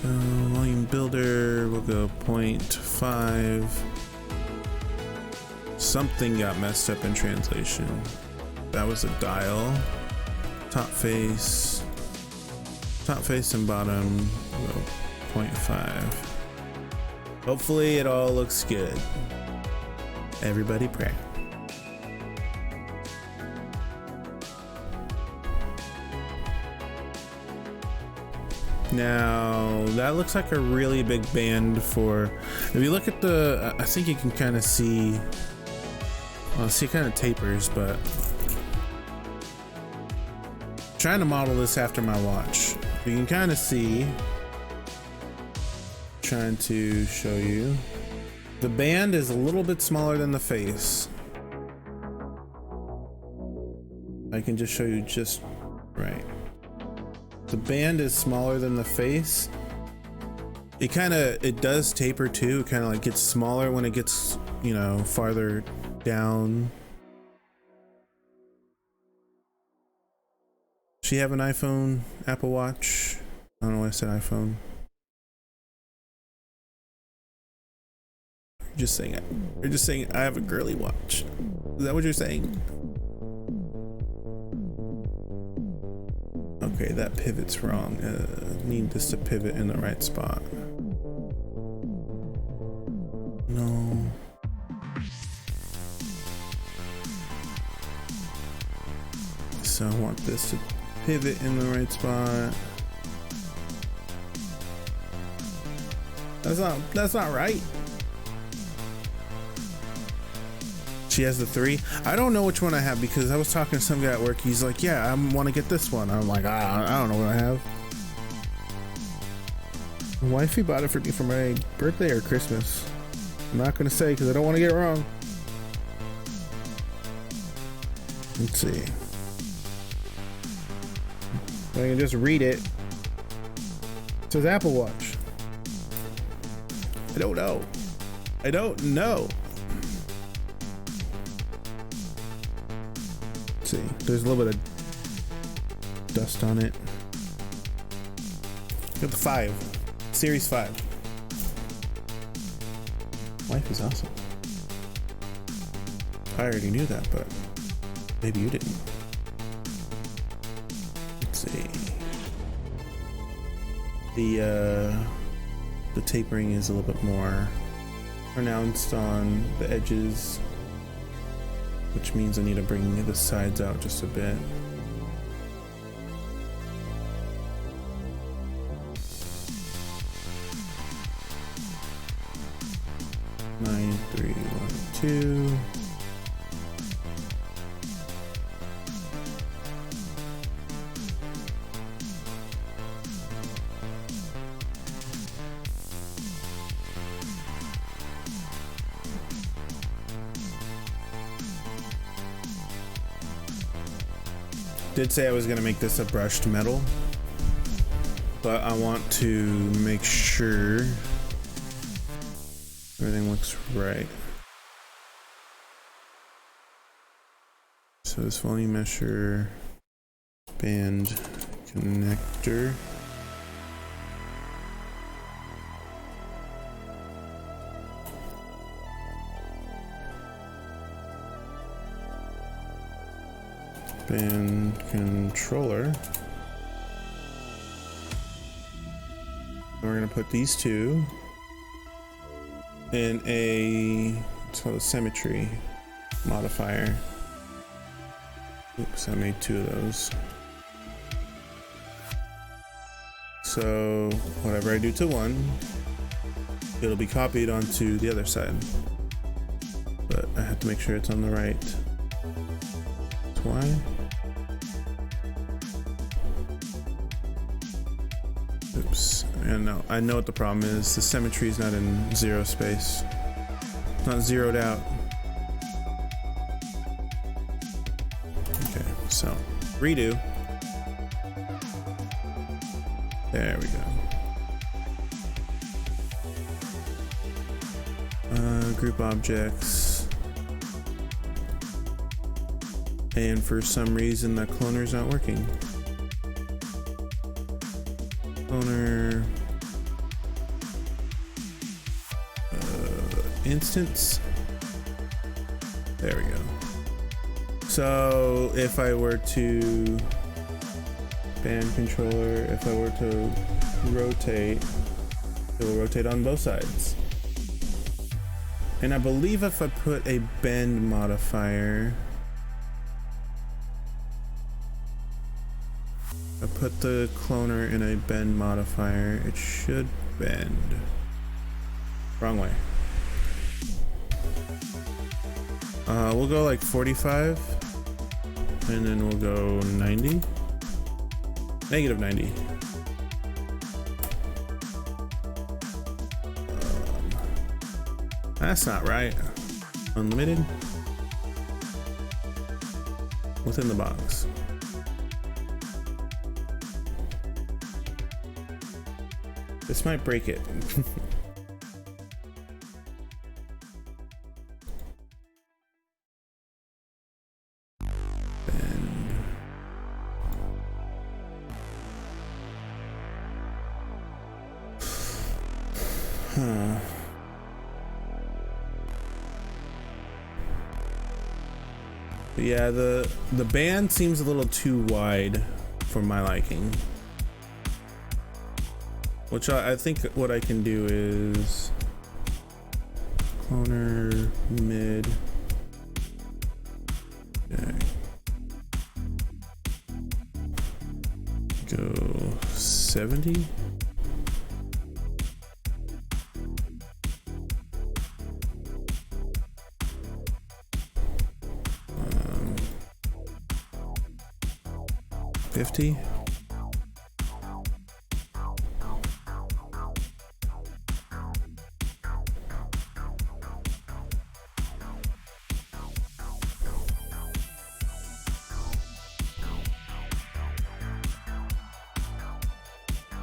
So So volume builder, we'll go 0.5. Something got messed up in translation. That was a dial. Top face and bottom, we'll go 0.5. Hopefully it all looks good. Everybody pray. Now that looks like a really big band for, if you look at the, I think you can kind of see, well, see it kind of tapers, but I'm trying to model this after my watch. You can kind of see, trying to show you, the band is a little bit smaller than the face. I can just show you just right. The band is smaller than the face. It does taper too. It kind of like gets smaller when it gets, you know, farther down. Does she have an iPhone, Apple Watch? I don't know why I said iPhone. You're just saying I have a girly watch. Is that what you're saying? Okay, that pivot's wrong. Need this to pivot in the right spot. No. So I want this to pivot in the right spot. That's not right. She has the 3. I don't know which one I have because I was talking to some guy at work. He's like, yeah, I want to get this one. I'm like, I don't know what I have. My wifey bought it for me for my birthday or Christmas. I'm not going to say because I don't want to get it wrong. Let's see. I can just read it. It says Apple Watch. I don't know. I don't know. See, there's a little bit of dust on it. Got the 5, Series 5. Life is awesome. I already knew that, but maybe you didn't. Let's see. The tapering is a little bit more pronounced on the edges, which means I need to bring the sides out just a bit. Nine, 3, 1, 2. Did say I was gonna make this a brushed metal, but I want to make sure everything looks right. So this volume measure, band connector. Band controller. We're gonna put these two in it's called a symmetry modifier. Oops, I made 2 of those. So whatever I do to one, it'll be copied onto the other side. But I have to make sure it's on the right. That's why. Oops, I know what the problem is. The symmetry is not in 0 space. It's not zeroed out. Okay, so redo. There we go. Group objects. And for some reason that cloner's not working. Cloner, instance. There we go. So if I were to band controller, if I were to rotate, it will rotate on both sides. And I believe if I put a bend modifier, I put the cloner in a bend modifier, it should bend. Wrong way. We'll go like 45, and then we'll go 90. Negative 90. That's not right. Unlimited. Within the box. This might break it. Huh. But yeah, the band seems a little too wide for my liking. Which I think what I can do is cloner mid. Okay. Go 70. Um, 50.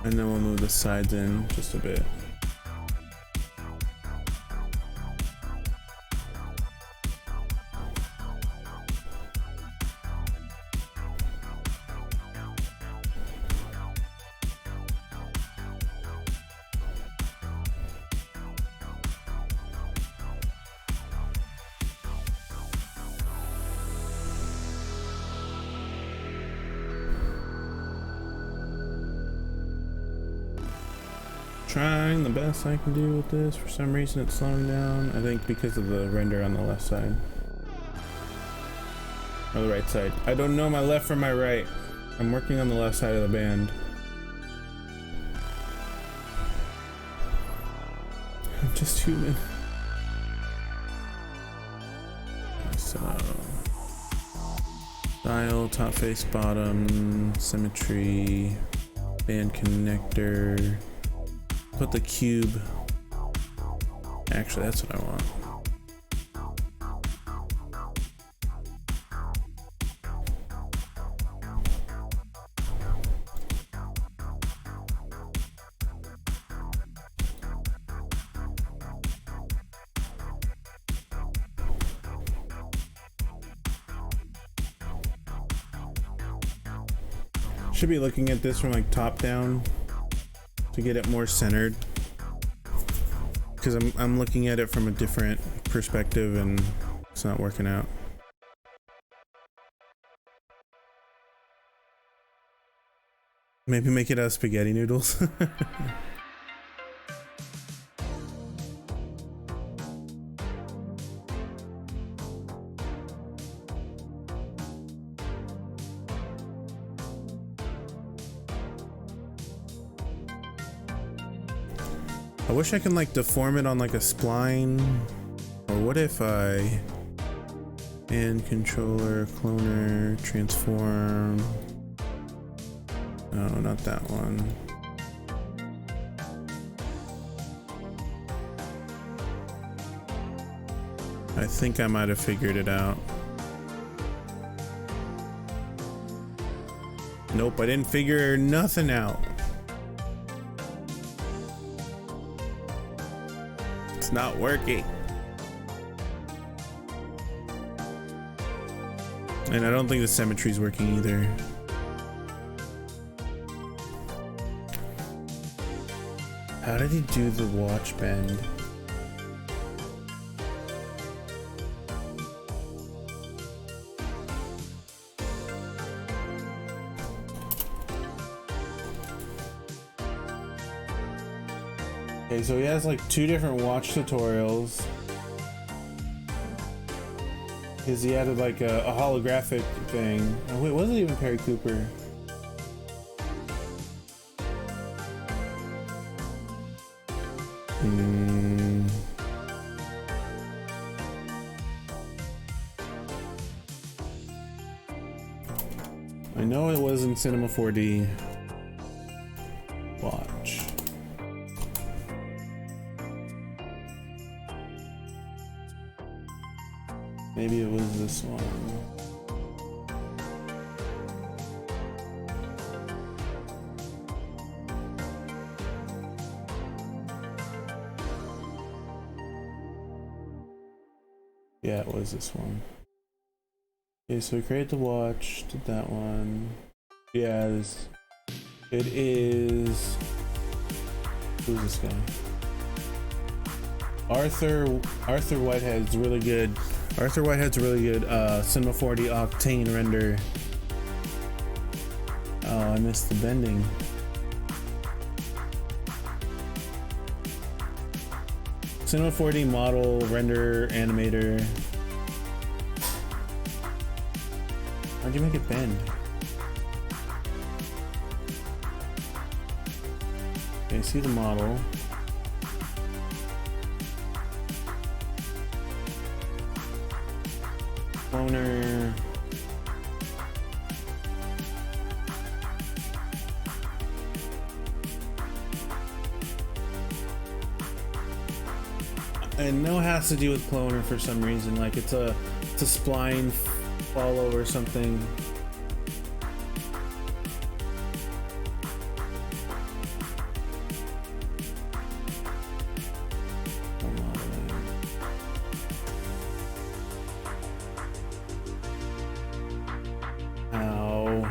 And then we'll move the sides in just a bit. Trying the best I can do with this. For some reason it's slowing down. I think because of the render on the left side. Or the right side. I don't know my left from my right. I'm working on the left side of the band. I'm just human. So style, top face, bottom, symmetry, band connector. Put the cube. Actually, that's what I want. Should be looking at this from like top down to get it more centered, because I'm looking at it from a different perspective and it's not working out. Maybe make it out of spaghetti noodles. I wish I can like deform it on like a spline. Or what if I band controller, cloner, transform. No, not that one. I think I might have figured it out. Nope, I didn't figure nothing out. It's not working. And I don't think the symmetry's working either. How did he do the watch bend? Okay, so he has like 2 different watch tutorials. Because he added like a holographic thing. Oh, wait, was it even Perry Cooper? I know it was in Cinema 4D. Watch. Maybe it was this one. Yeah, it was this one. Okay, so we created the watch, did that one. Yeah, it is. Who's this guy? Arthur Whitehead's really good. Arthur Whitehead's a really good Cinema 4D Octane render. Oh, I missed the bending. Cinema 4D model, render, animator. How'd you make it bend? Okay, see the model. Cloner. And no, it has to do with cloner for some reason. Like it's a spline follow or something. How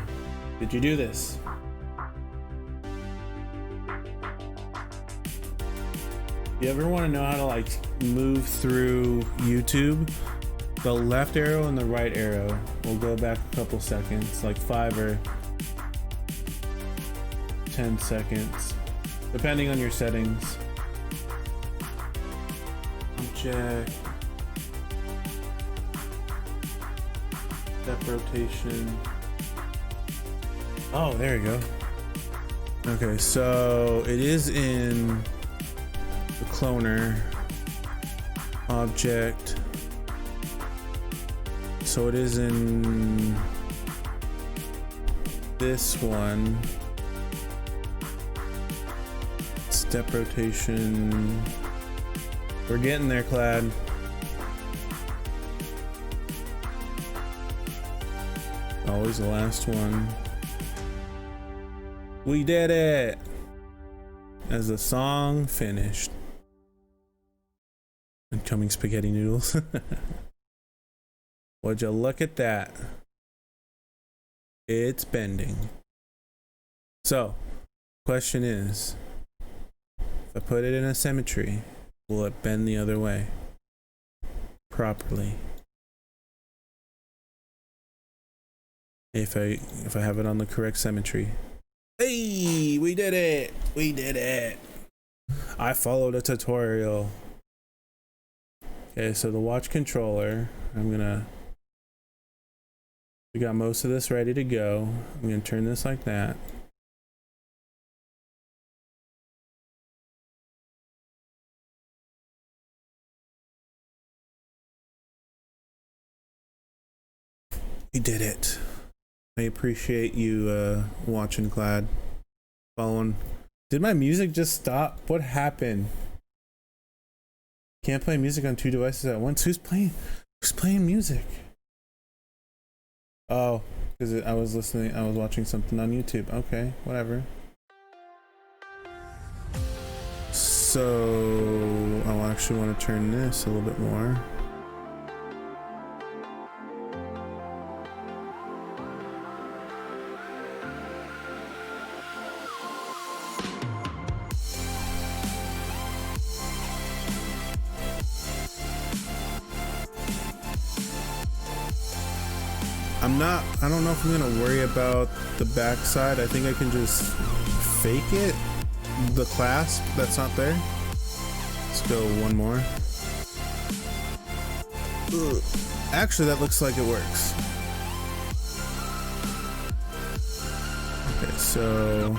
did you do this? You ever want to know how to like move through YouTube? The left arrow and the right arrow will go back a couple seconds, like 5 or 10 seconds, depending on your settings. Object, step rotation. Oh, there you go. Okay, so it is in the cloner object. So it is in this one. Step rotation. We're getting there, Clad. Always the last one. We did it! As the song finished. Incoming spaghetti noodles. Would you look at that? It's bending. So, question is, if I put it in a symmetry, will it bend the other way properly? If I have it on the correct symmetry. Hey, we did it! We did it! I followed a tutorial. Okay, so the watch controller, we got most of this ready to go. I'm gonna turn this like that. We did it. I appreciate you watching, Clad. Following. Did my music just stop? What happened? Can't play music on 2 devices at once. Who's playing music? Oh, because I was watching something on YouTube. Okay, whatever. So I'll actually want to turn this a little bit more. I don't know if I'm gonna worry about the backside. I think I can just fake it, the clasp that's not there. Let's go one more. Ugh. Actually, that looks like it works. Okay, so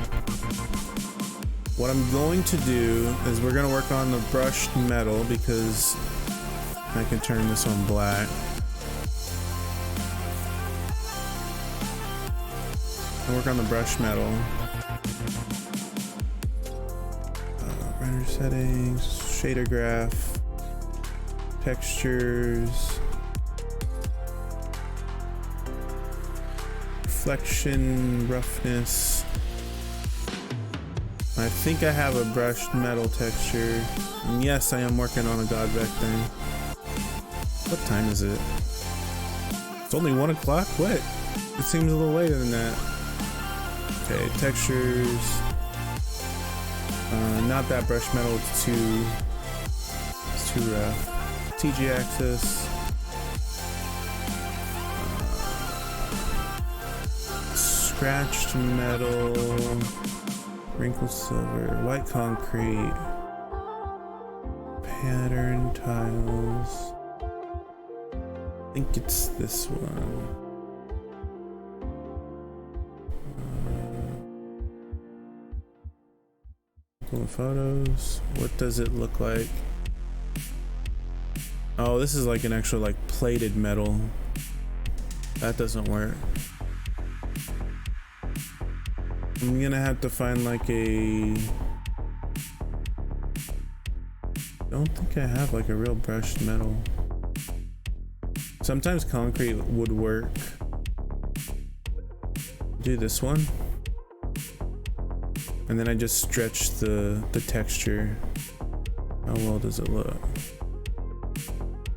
what I'm going to do is we're going to work on the brushed metal because I can turn this on black. I'll work on the brushed metal. Render settings, shader graph, textures, reflection, roughness. I think I have a brushed metal texture. And yes, I am working on a Godvec thing. What time is it? It's only 1 o'clock? What? It seems a little later than that. Okay, textures. Not that brushed metal, it's too rough. TG axis. Scratched metal. Wrinkled silver. White concrete. Pattern tiles. I think it's this one. Photos. What does it look like? Oh, this is like an actual like plated metal. That doesn't work. I'm gonna have to find like a... Don't think I have like a real brushed metal. Sometimes concrete would work. Do this one. And then I just stretch the texture. How well does it look?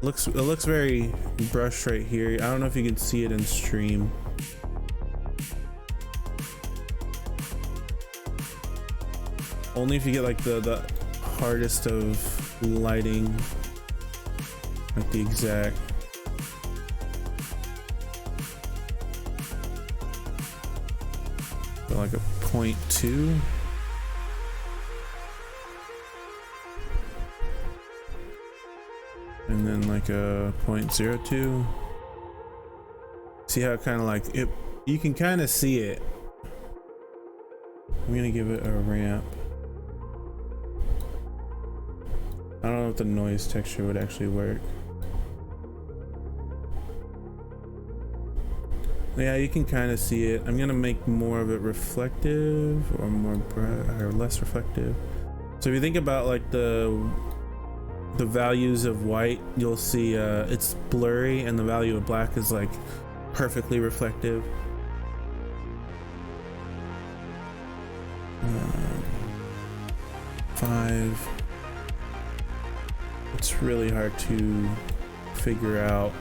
It looks very brushed right here. I don't know if you can see it in stream. Only if you get like the hardest of lighting, like the exact. Like a 0.2. And then like a 0.02. See how it kind of like it, you can kind of see it. I'm gonna give it a ramp. I don't know if the noise texture would actually work. Yeah, you can kind of see it. I'm gonna make more of it reflective or more or less reflective. So if you think about like the values of white, you'll see it's blurry, and the value of black is like perfectly reflective. 5. It's really hard to figure out.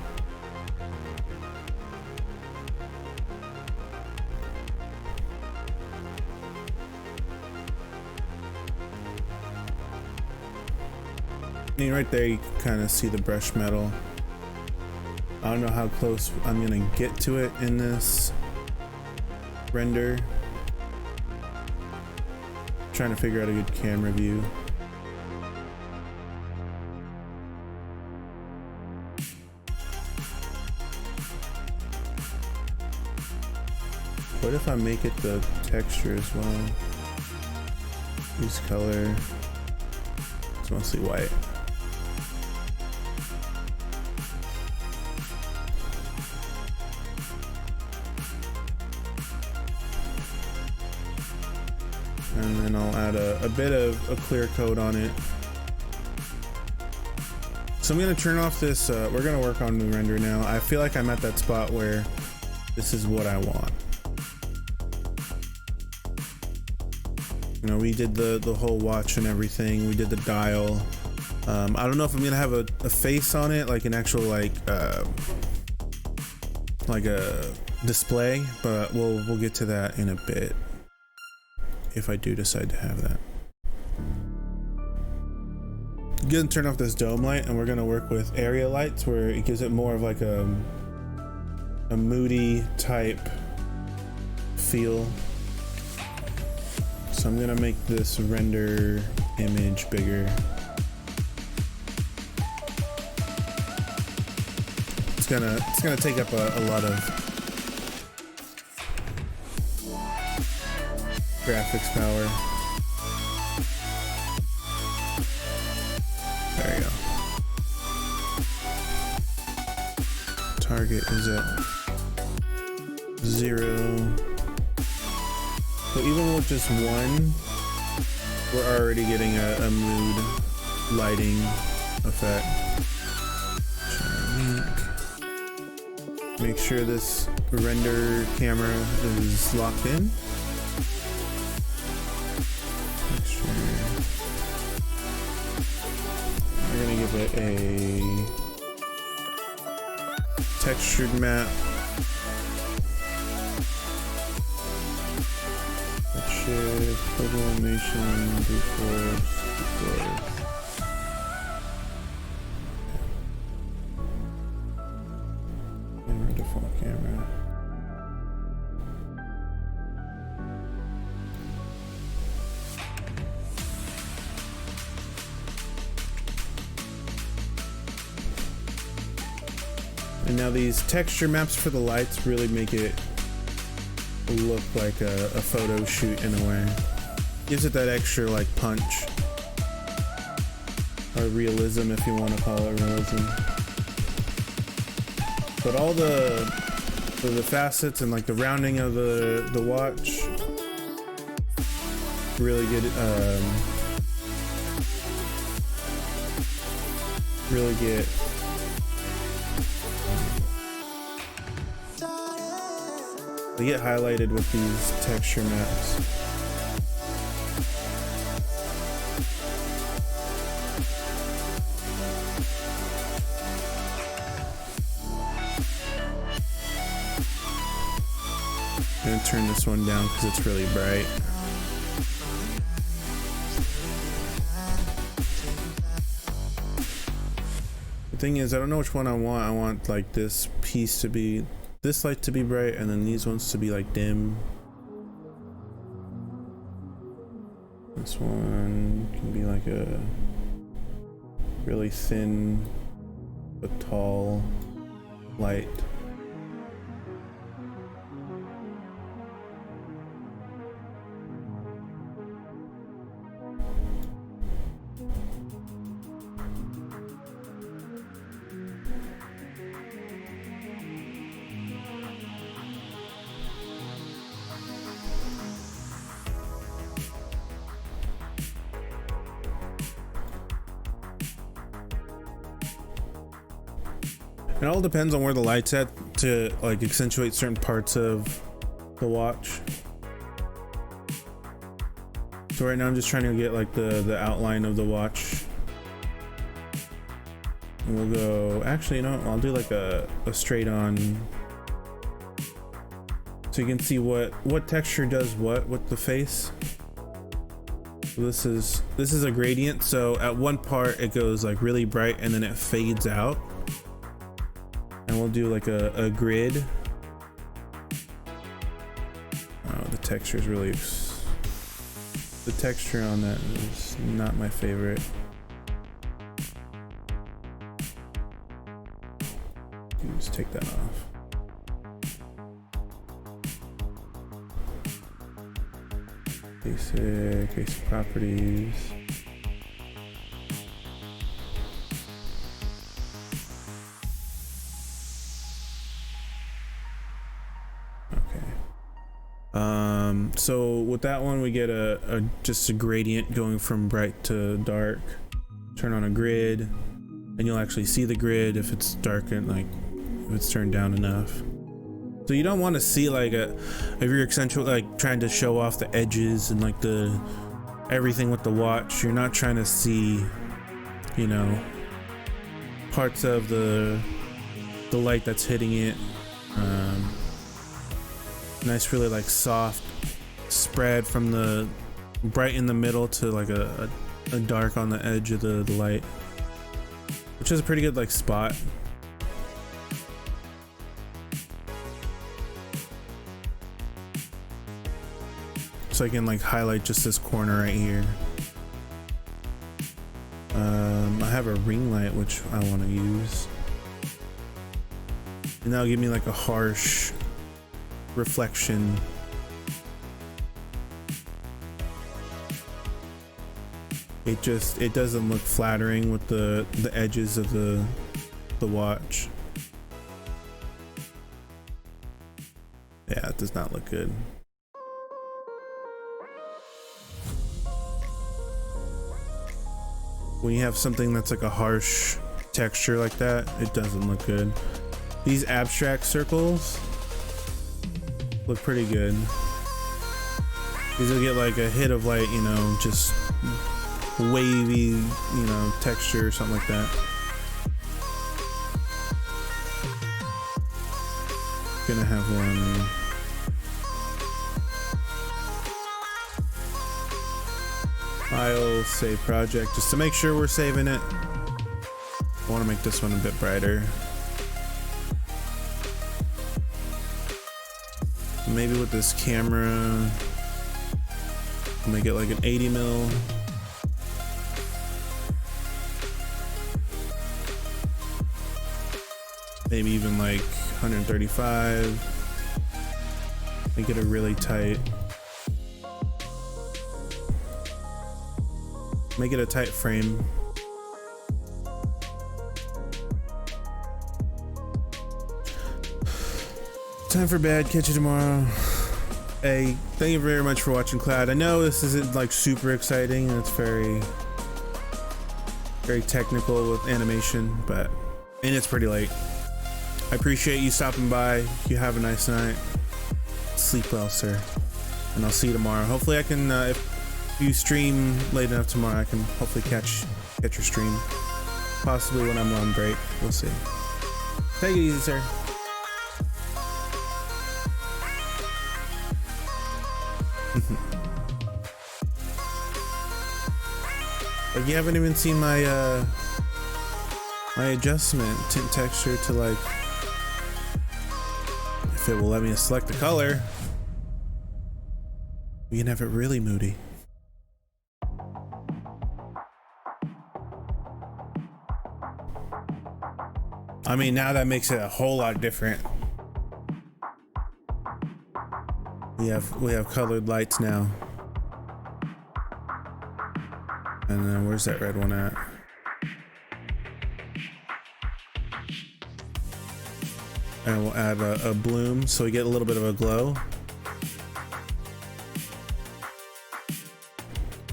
I mean, right there you can kind of see the brushed metal. I don't know how close I'm gonna get to it in this render. Trying to figure out a good camera view. What if I make it the texture as well? Use color. It's mostly white. And then I'll add a bit of a clear coat on it. So I'm gonna turn off this, we're gonna work on the render now. I feel like I'm at that spot where this is what I want. You know, we did the whole watch and everything. We did the dial. I don't know if I'm gonna have a face on it, like an actual like a display, but we'll get to that in a bit. If I do decide to have that. I'm gonna turn off this dome light, and we're gonna work with area lights where it gives it more of like a moody type feel. So I'm gonna make this render image bigger. it's gonna take up a lot of graphics power. There you go. Target is at 0. So even with just one, we're already getting a mood lighting effect. Make sure this render camera is locked in. Make sure. We're gonna give it a textured map. Redshift, animation, brute force. Camera, default camera. And now these texture maps for the lights really make it look like a photo shoot in a way. Gives it that extra like punch. Or realism, if you want to call it realism. But all the facets and like the rounding of the watch really good, really get they get highlighted with these texture maps. I'm gonna turn this one down because it's really bright. The thing is, I don't know which one I want. I want like this piece to be, this light to be bright, and then these ones to be like dim. This one can be like a really thin but tall light. It all depends on where the light's at to like accentuate certain parts of the watch. So right now I'm just trying to get like the outline of the watch. And we'll go, actually, you know, I'll do like a straight on, so you can see what texture does what with the face. So this is a gradient, so at one part it goes like really bright and then it fades out. And we'll do like a grid. Oh, the texture is really, the texture on that is not my favorite. Just take that off. Basic properties. So with that one we get just a gradient going from bright to dark. Turn on a grid and you'll actually see the grid if it's darkened, like if it's turned down enough. So you don't want to see like if you're accentuating, like trying to show off the edges and like everything with the watch, you're not trying to see, you know, parts of the light that's hitting it. Nice, really like soft spread from the bright in the middle to like a dark on the edge of the light, which is a pretty good like spot. So I can like highlight just this corner right here. I have a ring light which I want to use. And that'll give me like a harsh reflection. It doesn't look flattering with the edges of the watch. Yeah, it does not look good. When you have something that's like a harsh texture like that, it doesn't look good. These abstract circles look pretty good. These will get like a hit of like, you know, just wavy, you know, texture or something like that. Gonna have one. File, save project, just to make sure we're saving it. I want to make this one a bit brighter. Maybe with this camera, make it like an 80 mil. Maybe even like 135. Make it a really tight. Make it a tight frame. Time for bed. Catch you tomorrow. Hey, thank you very much for watching, Cloud. I know this isn't like super exciting and it's very technical with animation, and it's pretty late. I appreciate you stopping by. You have a nice night. Sleep well, sir. And I'll see you tomorrow. Hopefully I can, if you stream late enough tomorrow, I can hopefully catch your stream. Possibly when I'm on break. We'll see. Take it easy, sir. Like, you haven't even seen my my adjustment tint texture to like, if it will let me select the color, we can have it really moody. I mean, now that makes it a whole lot different. We have colored lights now. And then where's that red one at? And we'll add a bloom so we get a little bit of a glow.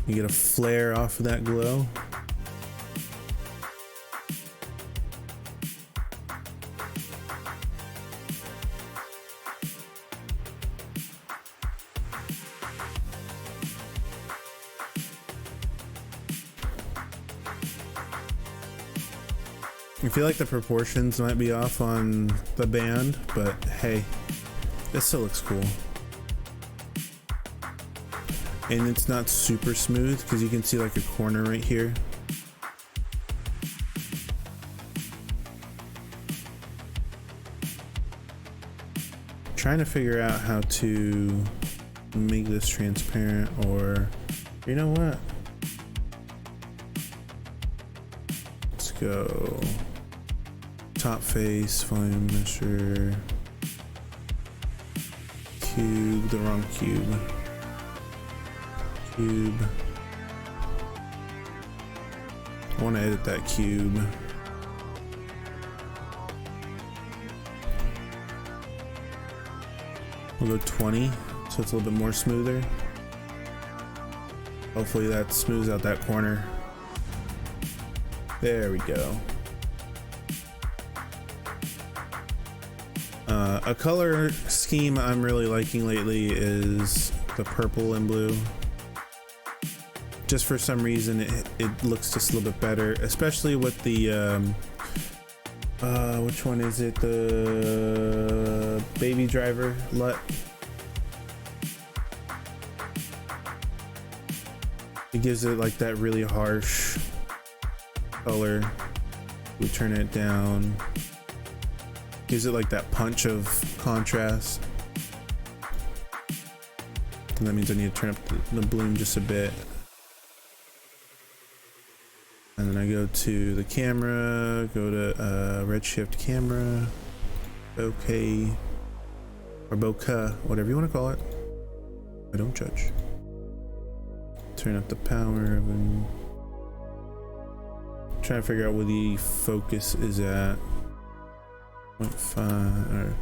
You get a flare off of that glow. I feel like the proportions might be off on the band, but hey, this still looks cool. And it's not super smooth because you can see like a corner right here. Trying to figure out how to make this transparent, or you know what? Let's go. Top face, volume measure, cube, the wrong cube. Cube. I want to edit that cube. We'll go 20, so it's a little bit more smoother. Hopefully that smooths out that corner. There we go. A color scheme I'm really liking lately is the purple and blue. Just for some reason it looks just a little bit better, especially with the which one is it, the baby driver LUT. It gives it like that really harsh color. We turn it down, gives it like that punch of contrast. And that means I need to turn up the bloom just a bit. And then I go to the camera, go to Redshift Camera, bokeh or bokeh, whatever you want to call it. I don't judge. Turn up the power of an. Trying to figure out where the focus is at. 0.5 or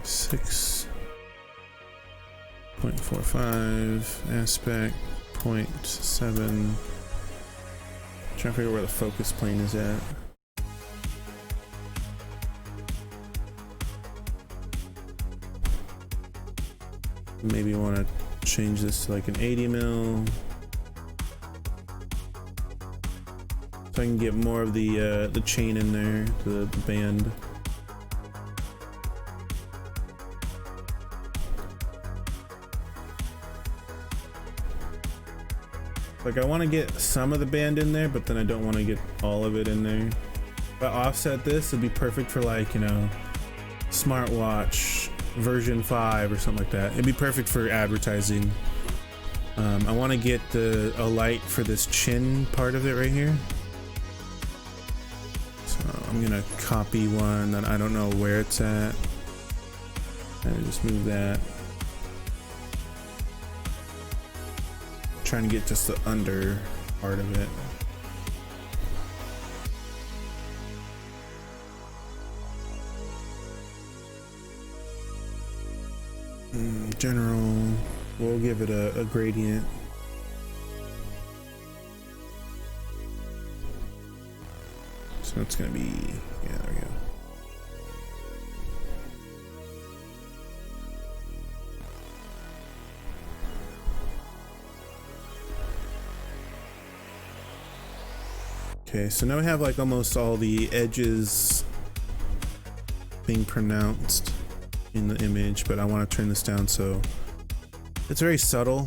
6.45 aspect 0.7. Trying to figure out where the focus plane is at. Maybe want to change this to like an 80 mil. So I can get more of the chain in there, the band. Like I want to get some of the band in there, but then I don't want to get all of it in there. If I offset this, it'd be perfect for like, you know, Smartwatch version 5 or something like that. It'd be perfect for advertising. I want to get a light for this chin part of it right here. So I'm gonna copy one that I don't know where it's at and just move that. Trying to get just the under part of it. General, we'll give it a gradient. So it's gonna be, yeah, there we go. Okay, so now we have like almost all the edges being pronounced in the image, but I want to turn this down so it's very subtle.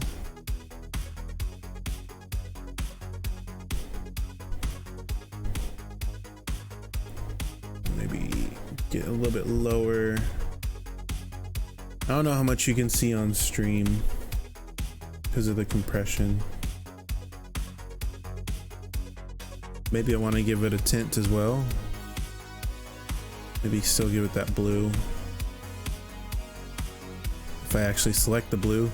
Maybe get a little bit lower. I don't know how much you can see on stream because of the compression. Maybe I want to give it a tint as well. Maybe still give it that blue. If I actually select the blue.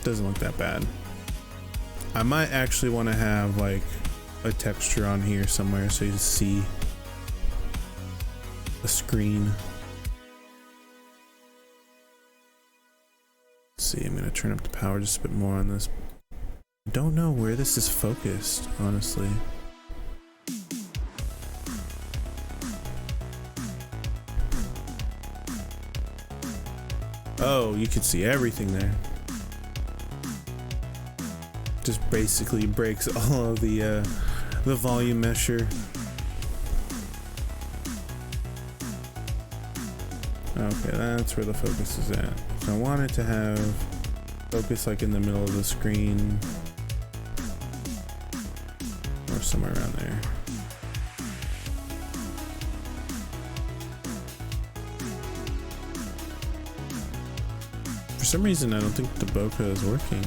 Doesn't look that bad. I might actually want to have like a texture on here somewhere so you see the screen. See, I'm gonna turn up the power just a bit more on this. Don't know where this is focused, honestly. Oh, you can see everything there. Just basically breaks all of the volume measure. Okay, that's where the focus is at. So I want it to have focus like in the middle of the screen or somewhere around there. For some reason, I don't think the bokeh is working.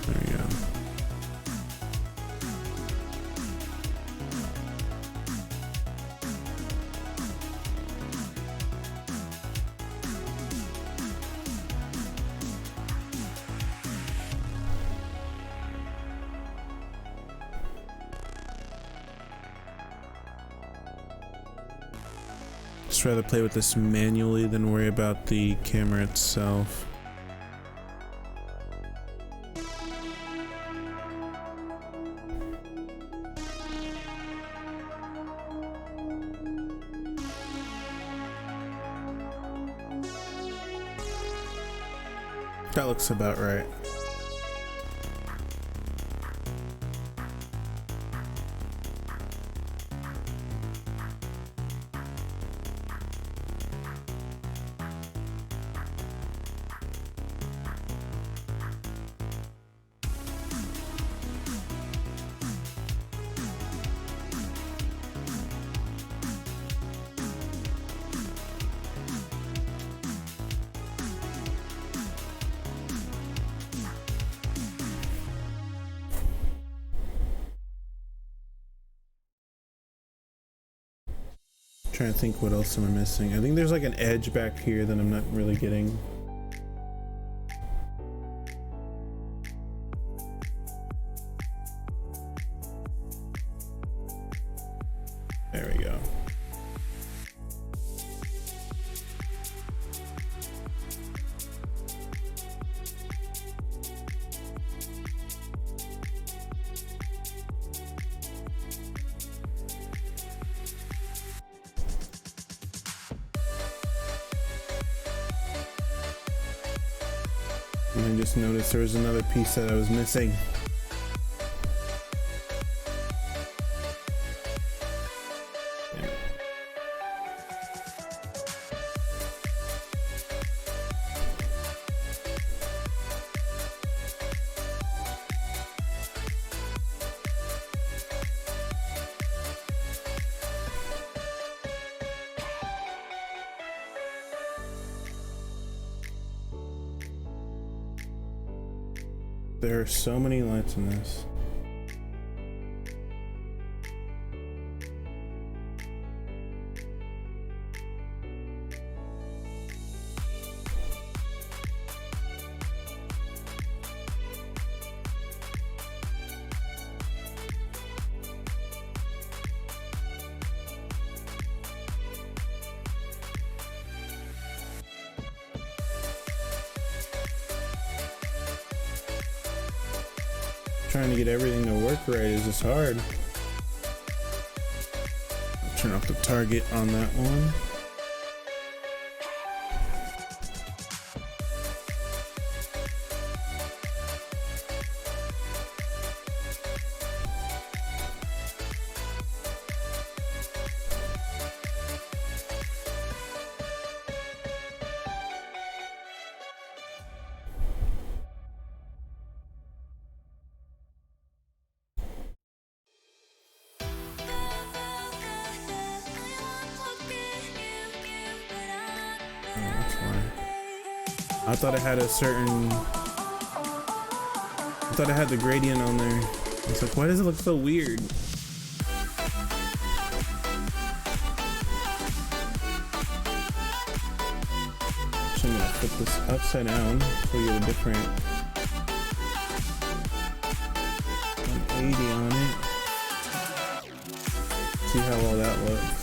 There we go. Just rather play with this manually than worry about the camera itself. That looks about right. Trying to think what else am I missing. I think there's like an edge back here that I'm not really getting. There we go. And I just noticed there was another piece that I was missing. There are so many lights in this. Trying to get everything to work right is just hard. I'll turn off the target on that one. I thought it had a certain, I thought it had the gradient on there. I was like, why does it look so weird? So I'm gonna flip this upside down so we get a different 180 on it. See how well that looks.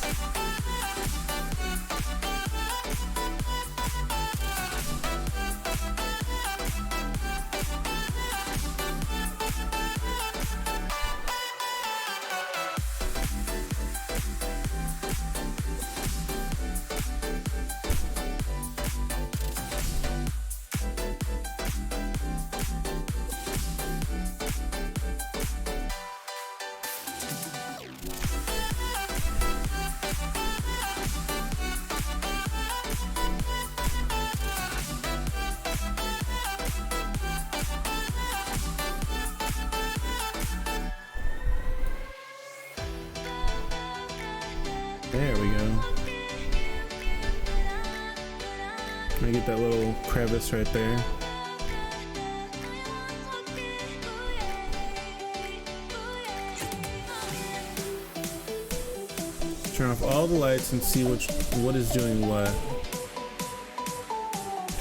There we go. I get that little crevice right there. Turn off all the lights and see what is doing what.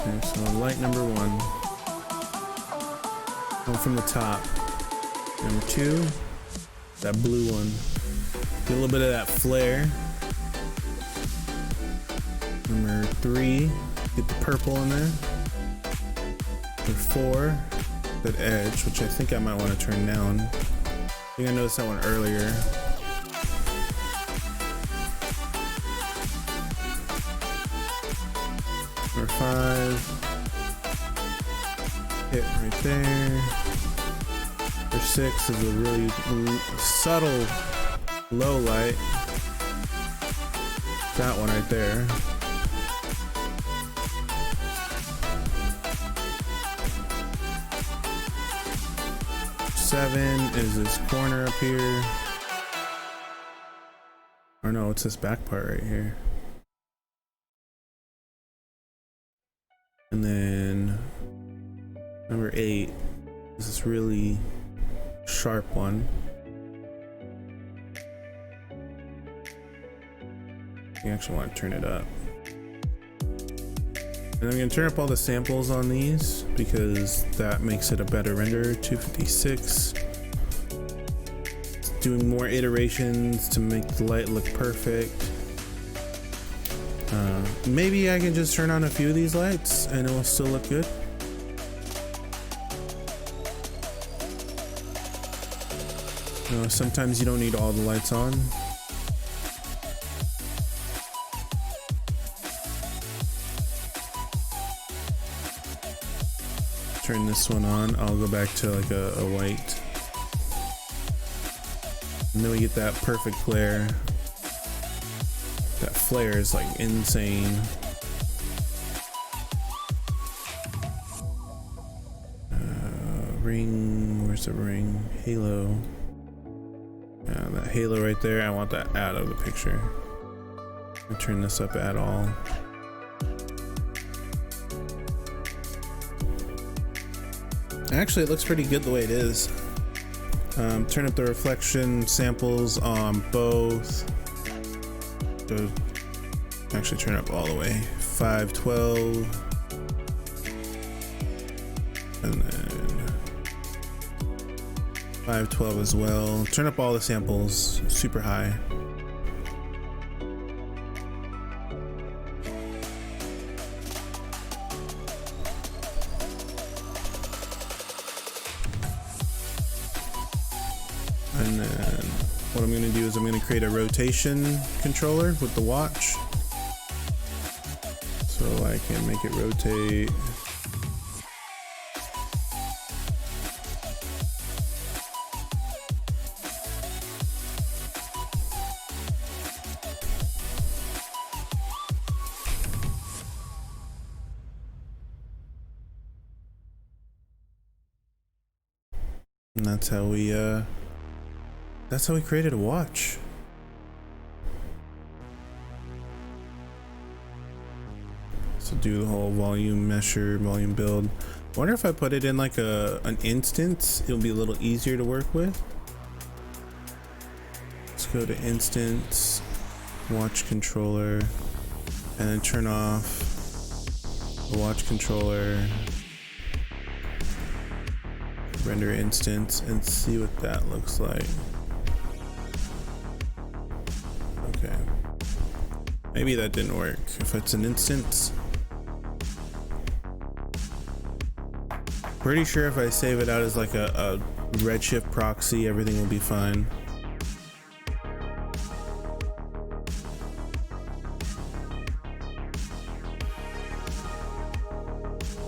Okay, so light number 1. Come from the top. Number 2, that blue one. Get a little bit of that flare. Number 3, get the purple in there. Number 4, that edge, which I think I might want to turn down. I think I noticed that one earlier. Number 5, hit right there. Number 6 is a really subtle low light. That one right there. Seven is this corner up here. Or no, it's this back part right here. And then number 8 is this really sharp one. You actually want to turn it up. And I'm going to turn up all the samples on these because that makes it a better render. 256. Doing more iterations to make the light look perfect. Maybe I can just turn on a few of these lights and it will still look good. Sometimes you don't need all the lights on. Turn this one on. I'll go back to like a white. And then we get that perfect glare. That flare is like insane. Ring, where's the ring? Halo. That halo right there, I want that out of the picture. I'll turn this up at all. Actually, it looks pretty good the way it is. Turn up the reflection samples on both. So actually turn up all the way. 512. And then 512 as well. Turn up all the samples super high. And then what I'm going to do is I'm going to create a rotation controller with the watch. So I can make it rotate. And that's how we created a watch. So do the whole volume measure, volume build. I wonder if I put it in like an instance, it'll be a little easier to work with. Let's go to instance, watch controller, and then turn off the watch controller. Render instance and see what that looks like. Okay. Maybe that didn't work. If it's an instance. Pretty sure if I save it out as like a Redshift proxy, everything will be fine.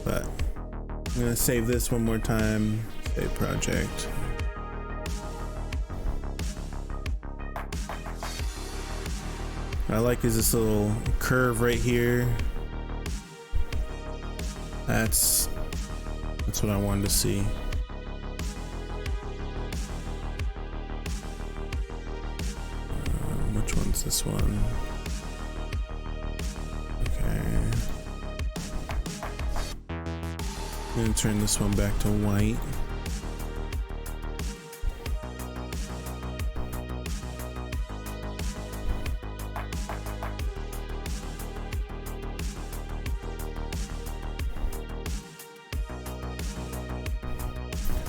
But I'm gonna save this one more time. Save project. What I like is this little curve right here. That's what I wanted to see. Which one's this one? Okay. I'm gonna turn this one back to white.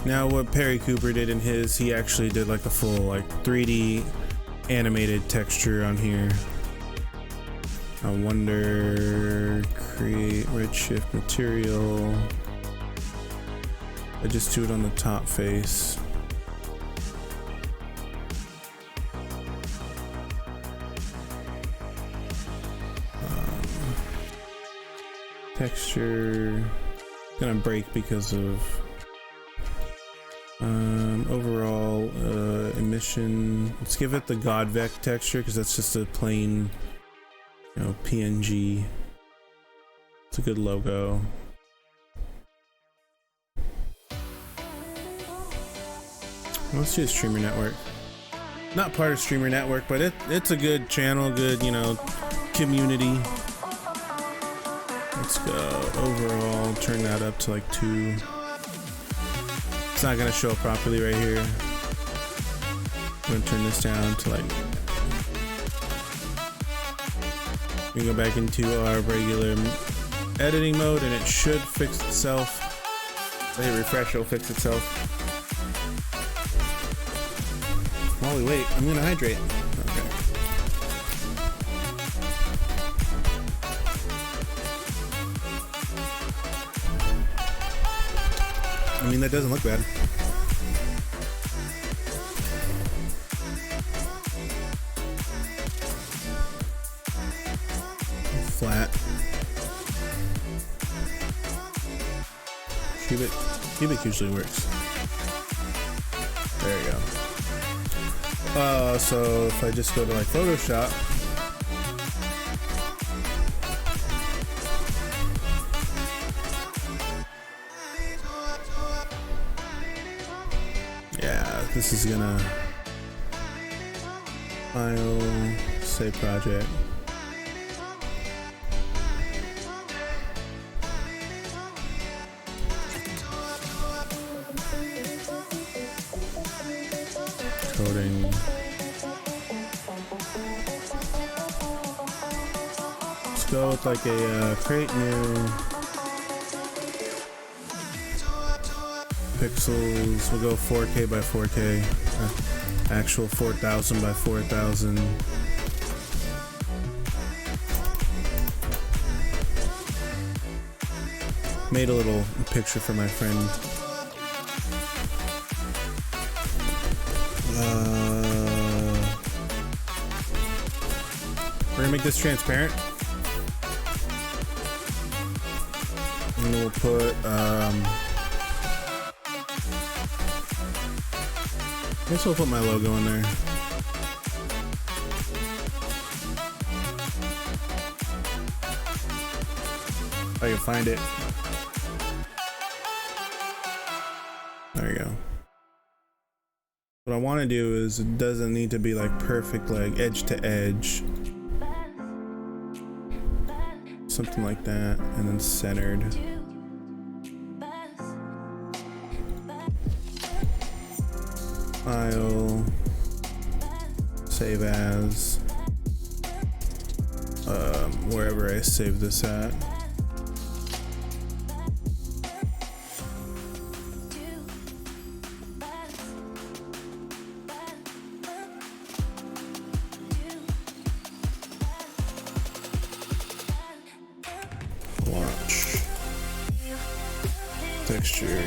Now what Perry Cooper did in his, he actually did like a full like 3D animated texture on here. I wonder, create redshift material. I just do it on the top face. Texture gonna break because of overall emission. Let's give it the Godvec texture because that's just a plain, you know, PNG. It's a good logo. Let's do Streamer Network. Not part of Streamer Network, but it's a good channel, good, you know, community. Let's go overall, turn that up to like 2. It's not gonna show up properly right here. I'm gonna turn this down to like We go back into our regular editing mode and it should fix itself. If I hit refresh, it'll fix itself. While we wait, I'm gonna hydrate. Okay. I mean, that doesn't look bad. Flat. Cubic usually works. There you go. So if I just go to like Photoshop, yeah, this is gonna file, save project. Coding. Let's go with like a create new pixels. We'll go 4K by 4K, actual 4000 by 4000. Made a little picture for my friend. We're gonna make this transparent. And we'll put I guess we'll put my logo in there. If I can find it. There you go. What I want to do is it doesn't need to be like perfect, like edge to edge. Something like that, and then centered. File, save as, wherever I save this at. Texture.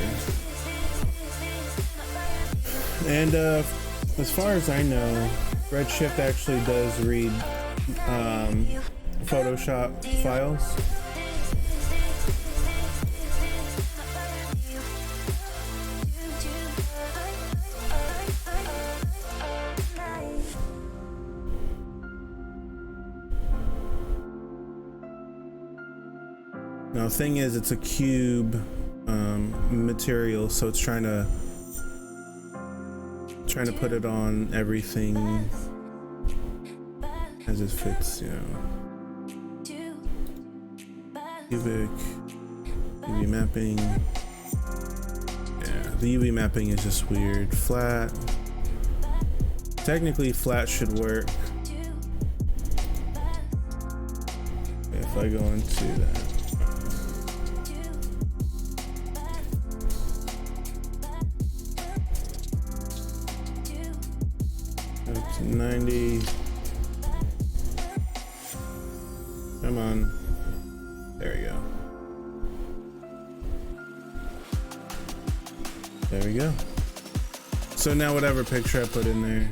And as far as I know, Redshift actually does read Photoshop files. Now, the thing is, it's a cube material, so it's trying to put it on everything as it fits, you know. Cubic, UV mapping. Yeah, the UV mapping is just weird. Flat. Technically, flat should work. If I go into that. Up to 90. Come on. There we go. There we go. So now whatever picture I put in there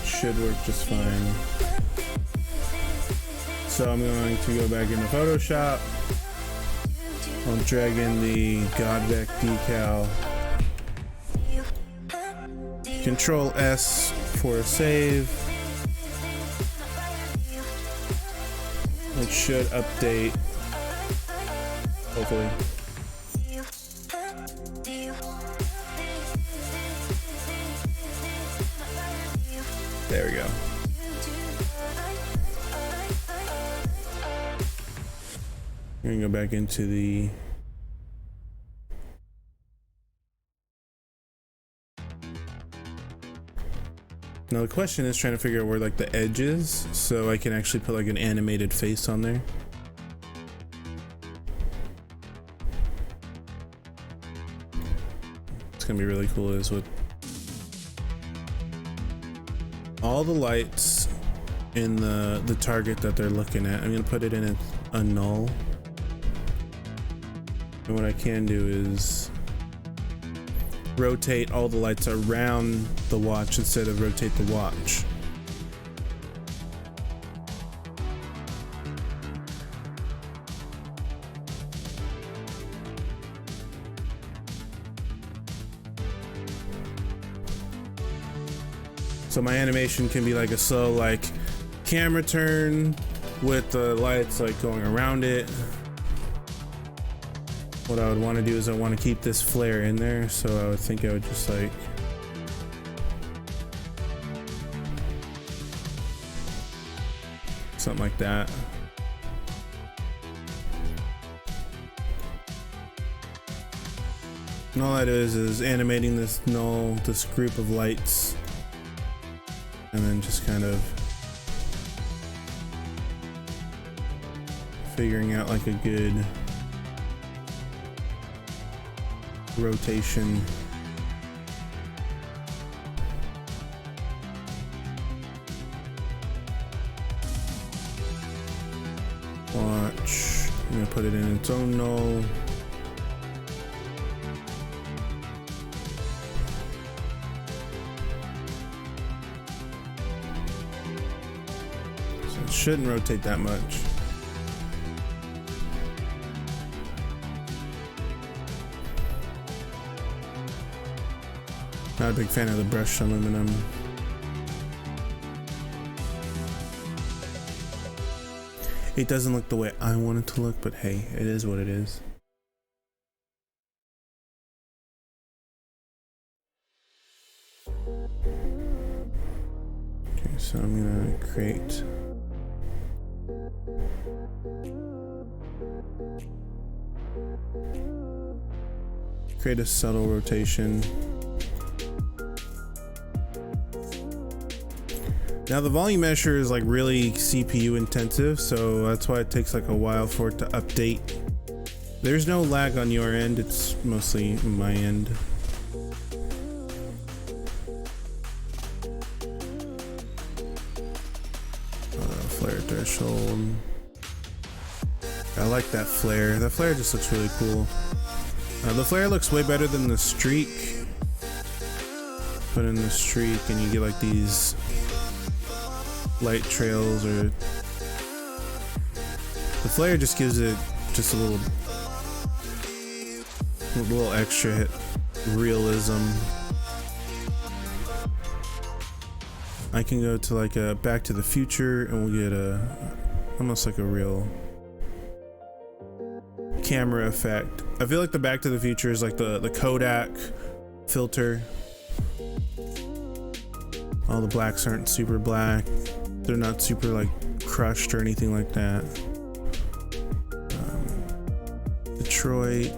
should work just fine. So I'm going to go back into Photoshop. I'll drag in the Godvec decal. Control S for a save. It should update, hopefully. There we go. We're gonna go back into the Now the question is trying to figure out where like the edge is, so I can actually put like an animated face on there. It's gonna be really cool is with all the lights in the target that they're looking at. I'm gonna put it in a null. And what I can do is rotate all the lights around the watch instead of rotate the watch. So my animation can be like a slow like camera turn with the lights like going around it. What I would want to do is I want to keep this flare in there, so I would think I would just like something like that. And all that is animating this null, this group of lights, and then just kind of figuring out like a good rotation. Watch. I'm gonna put it in its own null. So it shouldn't rotate that much. Not a big fan of the brushed aluminum. It doesn't look the way I want it to look, but hey, it is what it is. Okay, so I'm gonna create a subtle rotation. Now the volume measure is like really CPU intensive, so that's why it takes like a while for it to update. There's no lag on your end, it's mostly my end. Flare threshold. I like that flare. That flare just looks really cool. The flare looks way better than the streak. Put in the streak and you get like these light trails, or the flare just gives it just a little extra realism. I can go to like a Back to the Future and we'll get almost like a real camera effect. I feel like the Back to the Future is like the Kodak filter. All the blacks aren't super black. They're not super like crushed or anything like that. Detroit.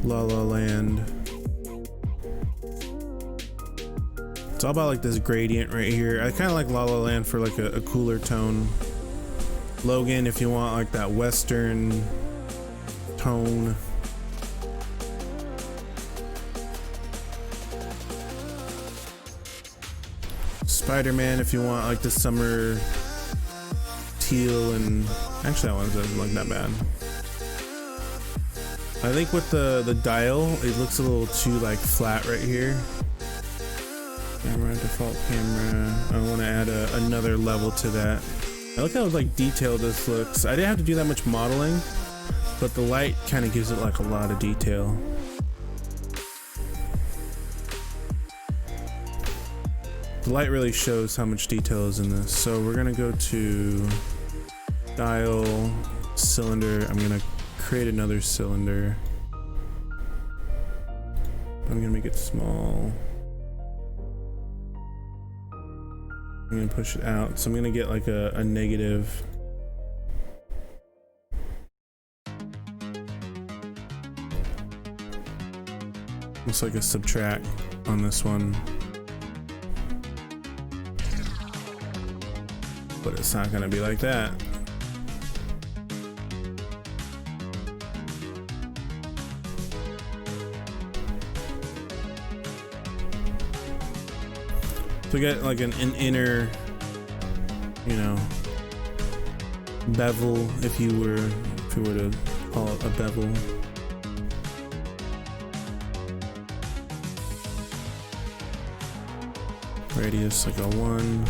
La La Land. It's all about like this gradient right here. I kind of like La La Land for like a cooler tone. Logan, if you want like that Western tone. Spider-Man, if you want like the summer teal, and actually that one doesn't look that bad. I think with the dial, it looks a little too like flat right here. Camera, default camera. I want to add another level to that. I like how like detailed this looks. I didn't have to do that much modeling, but the light kind of gives it like a lot of detail. The light really shows how much detail is in this. So we're gonna go to dial, cylinder. I'm gonna create another cylinder. I'm gonna make it small. I'm gonna push it out. So I'm gonna get like a negative. Looks like a subtract on this one, but it's not going to be like that. So we get like an inner, you know, bevel, if you were to call it a bevel. Radius like a 1,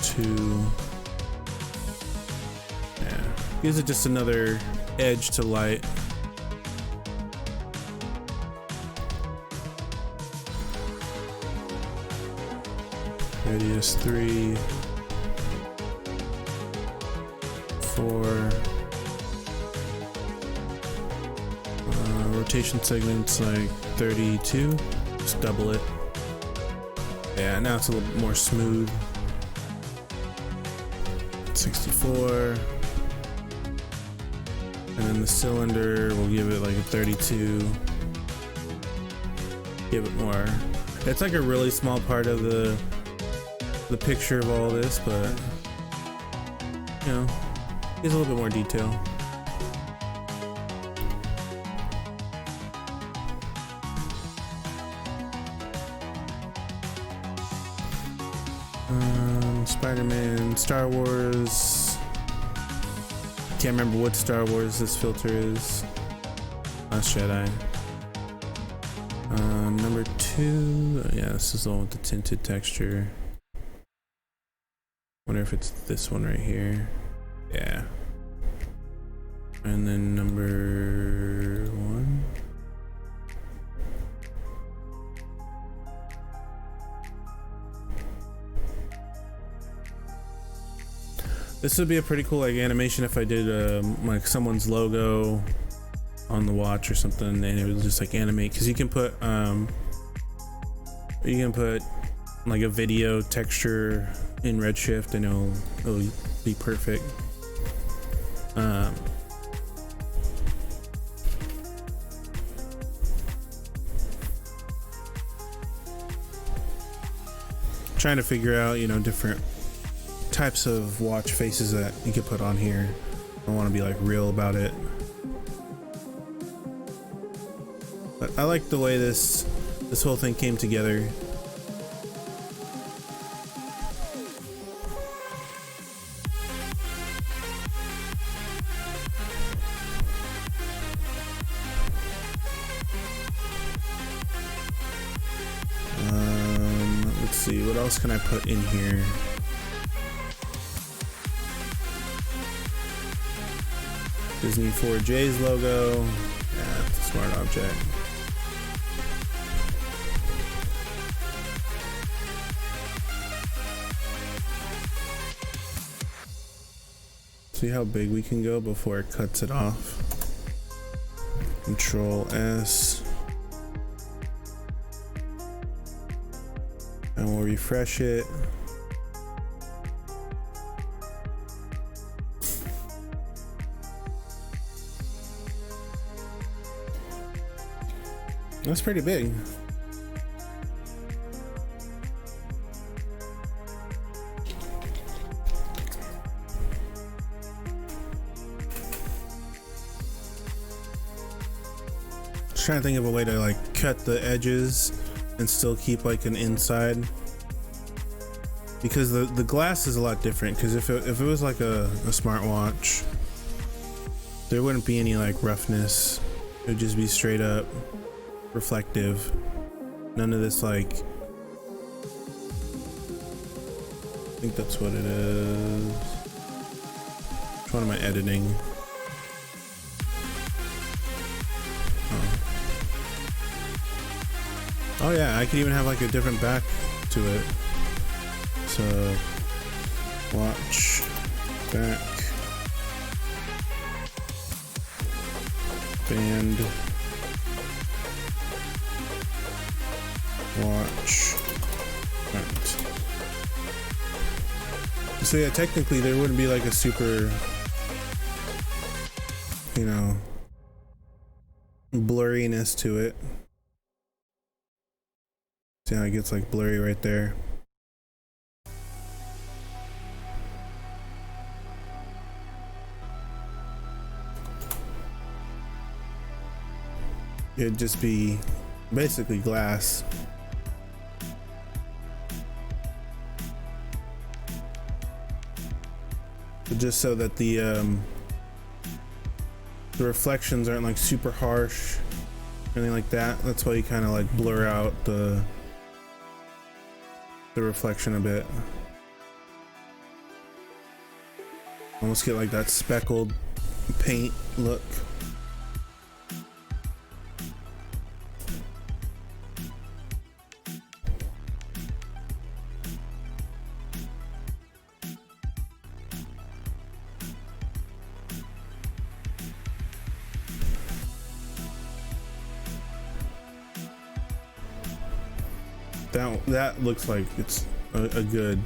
2. Yeah, gives it just another edge to light. Radius 3, 4. Rotation segments like 32. Just double it. Yeah, now it's a little more smooth. 64. And then the cylinder, we'll give it like a 32. Give it more. It's like a really small part of the picture of all this, but you know, gives a little bit more detail. Spider-Man, Star Wars. Can't remember what Star Wars this filter is. Last Jedi. Number 2. Yeah, this is the one with the tinted texture. Wonder if it's this one right here. Yeah. And then number 1. This would be a pretty cool like animation if I did like someone's logo on the watch or something, and it would just like animate, because you can put like a video texture in Redshift and it'll be perfect. Trying to figure out, you know, different types of watch faces that you could put on here. I want to be like real about it, but I like the way this whole thing came together. Let's see, what else can I put in here? Disney 4J's logo. Yeah, it's a smart object. See how big we can go before it cuts it off. Control S. And we'll refresh it. That's pretty big. Just trying to think of a way to like cut the edges and still keep like an inside, because the glass is a lot different. Because if it was like a smartwatch, there wouldn't be any like roughness. It would just be straight up reflective. None of this like, I think that's what it is. Which one am I editing? Oh yeah, I could even have like a different back to it. So watch back band watch front. So yeah, technically there wouldn't be like a super, you know, blurriness to it. See how it gets like blurry right there. It'd just be basically glass. But just so that the reflections aren't like super harsh, anything like that. That's why you kind of like blur out the reflection a bit. Almost get like that speckled paint look. That looks like it's a good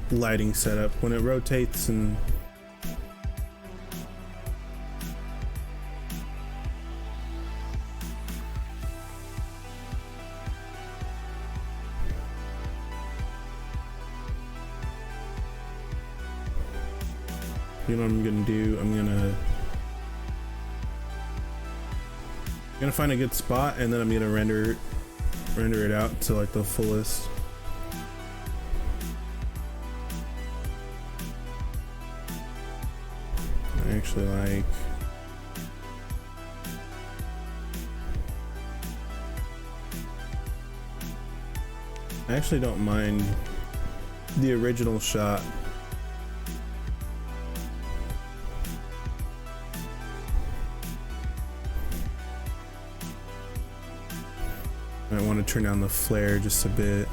lighting setup when it rotates. And you know what I'm gonna do? I'm gonna find a good spot, and then I'm gonna render it out to like the fullest. I actually like I actually don't mind the original shot. I want to turn down the flare just a bit.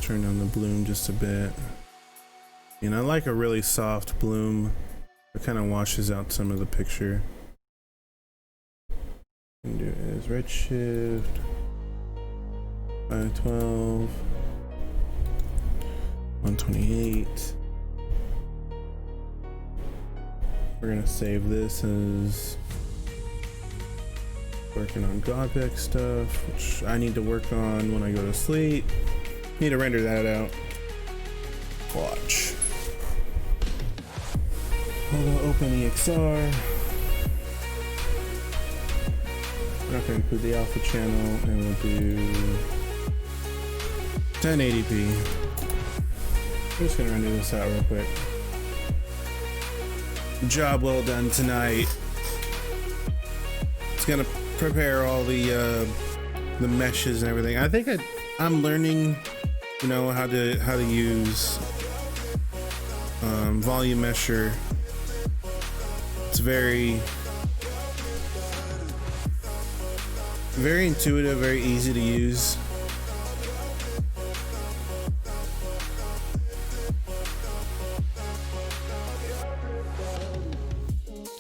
Turn down the bloom just a bit. And I like a really soft bloom. It kind of washes out some of the picture. What I'm gonna do is Redshift 512 128. We're gonna save this as working on Godbeck stuff, which I need to work on when I go to sleep. Need to render that out. Watch. We'll open EXR. We're not going to include the alpha channel, and we'll do 1080p. I'm just going to render this out real quick. Job well done tonight. It's going to prepare all the meshes and everything. I think I'm learning, you know, how to use volume mesher. It's very intuitive, very easy to use.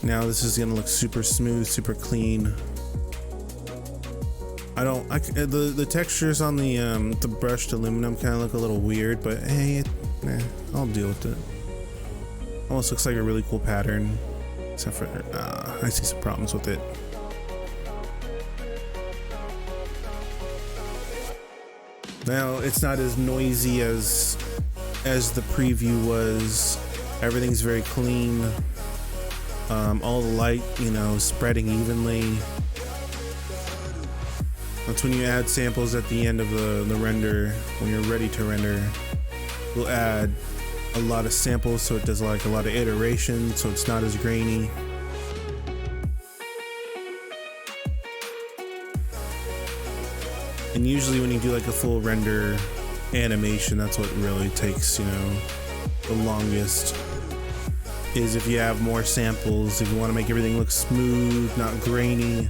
Now this is gonna look super smooth, super clean. The textures on the brushed aluminum kind of look a little weird, but hey, I'll deal with it. Almost looks like a really cool pattern, except for I see some problems with it. Now it's not as noisy as the preview was. Everything's very clean. All the light, you know, spreading evenly. That's when you add samples at the end of the render. When you're ready to render, we'll add a lot of samples so it does like a lot of iteration, so it's not as grainy. And usually when you do like a full render animation, that's what really takes, you know, the longest. Is if you have more samples, if you want to make everything look smooth, not grainy.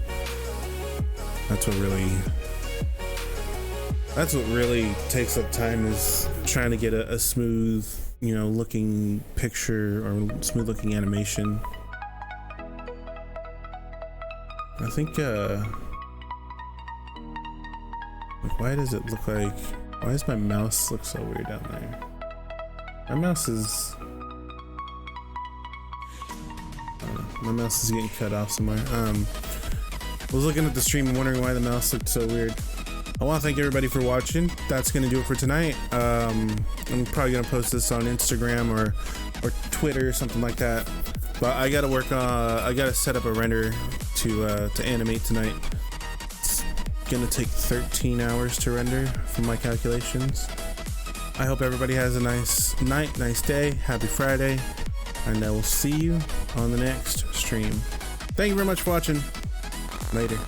That's what really takes up time, is trying to get a smooth, you know, looking picture or smooth looking animation. I think like, why does it look like, why does my mouse look so weird down there? My mouse is, I don't My mouse is getting cut off somewhere. I was looking at the stream and wondering why the mouse looked so weird. I want to thank everybody for watching. That's going to do it for tonight. I'm probably going to post this on Instagram or Twitter or something like that. But I got to work on, I got to set up a render to animate tonight. It's going to take 13 hours to render from my calculations. I hope everybody has a nice night, nice day. Happy Friday. And I will see you on the next stream. Thank you very much for watching. Later.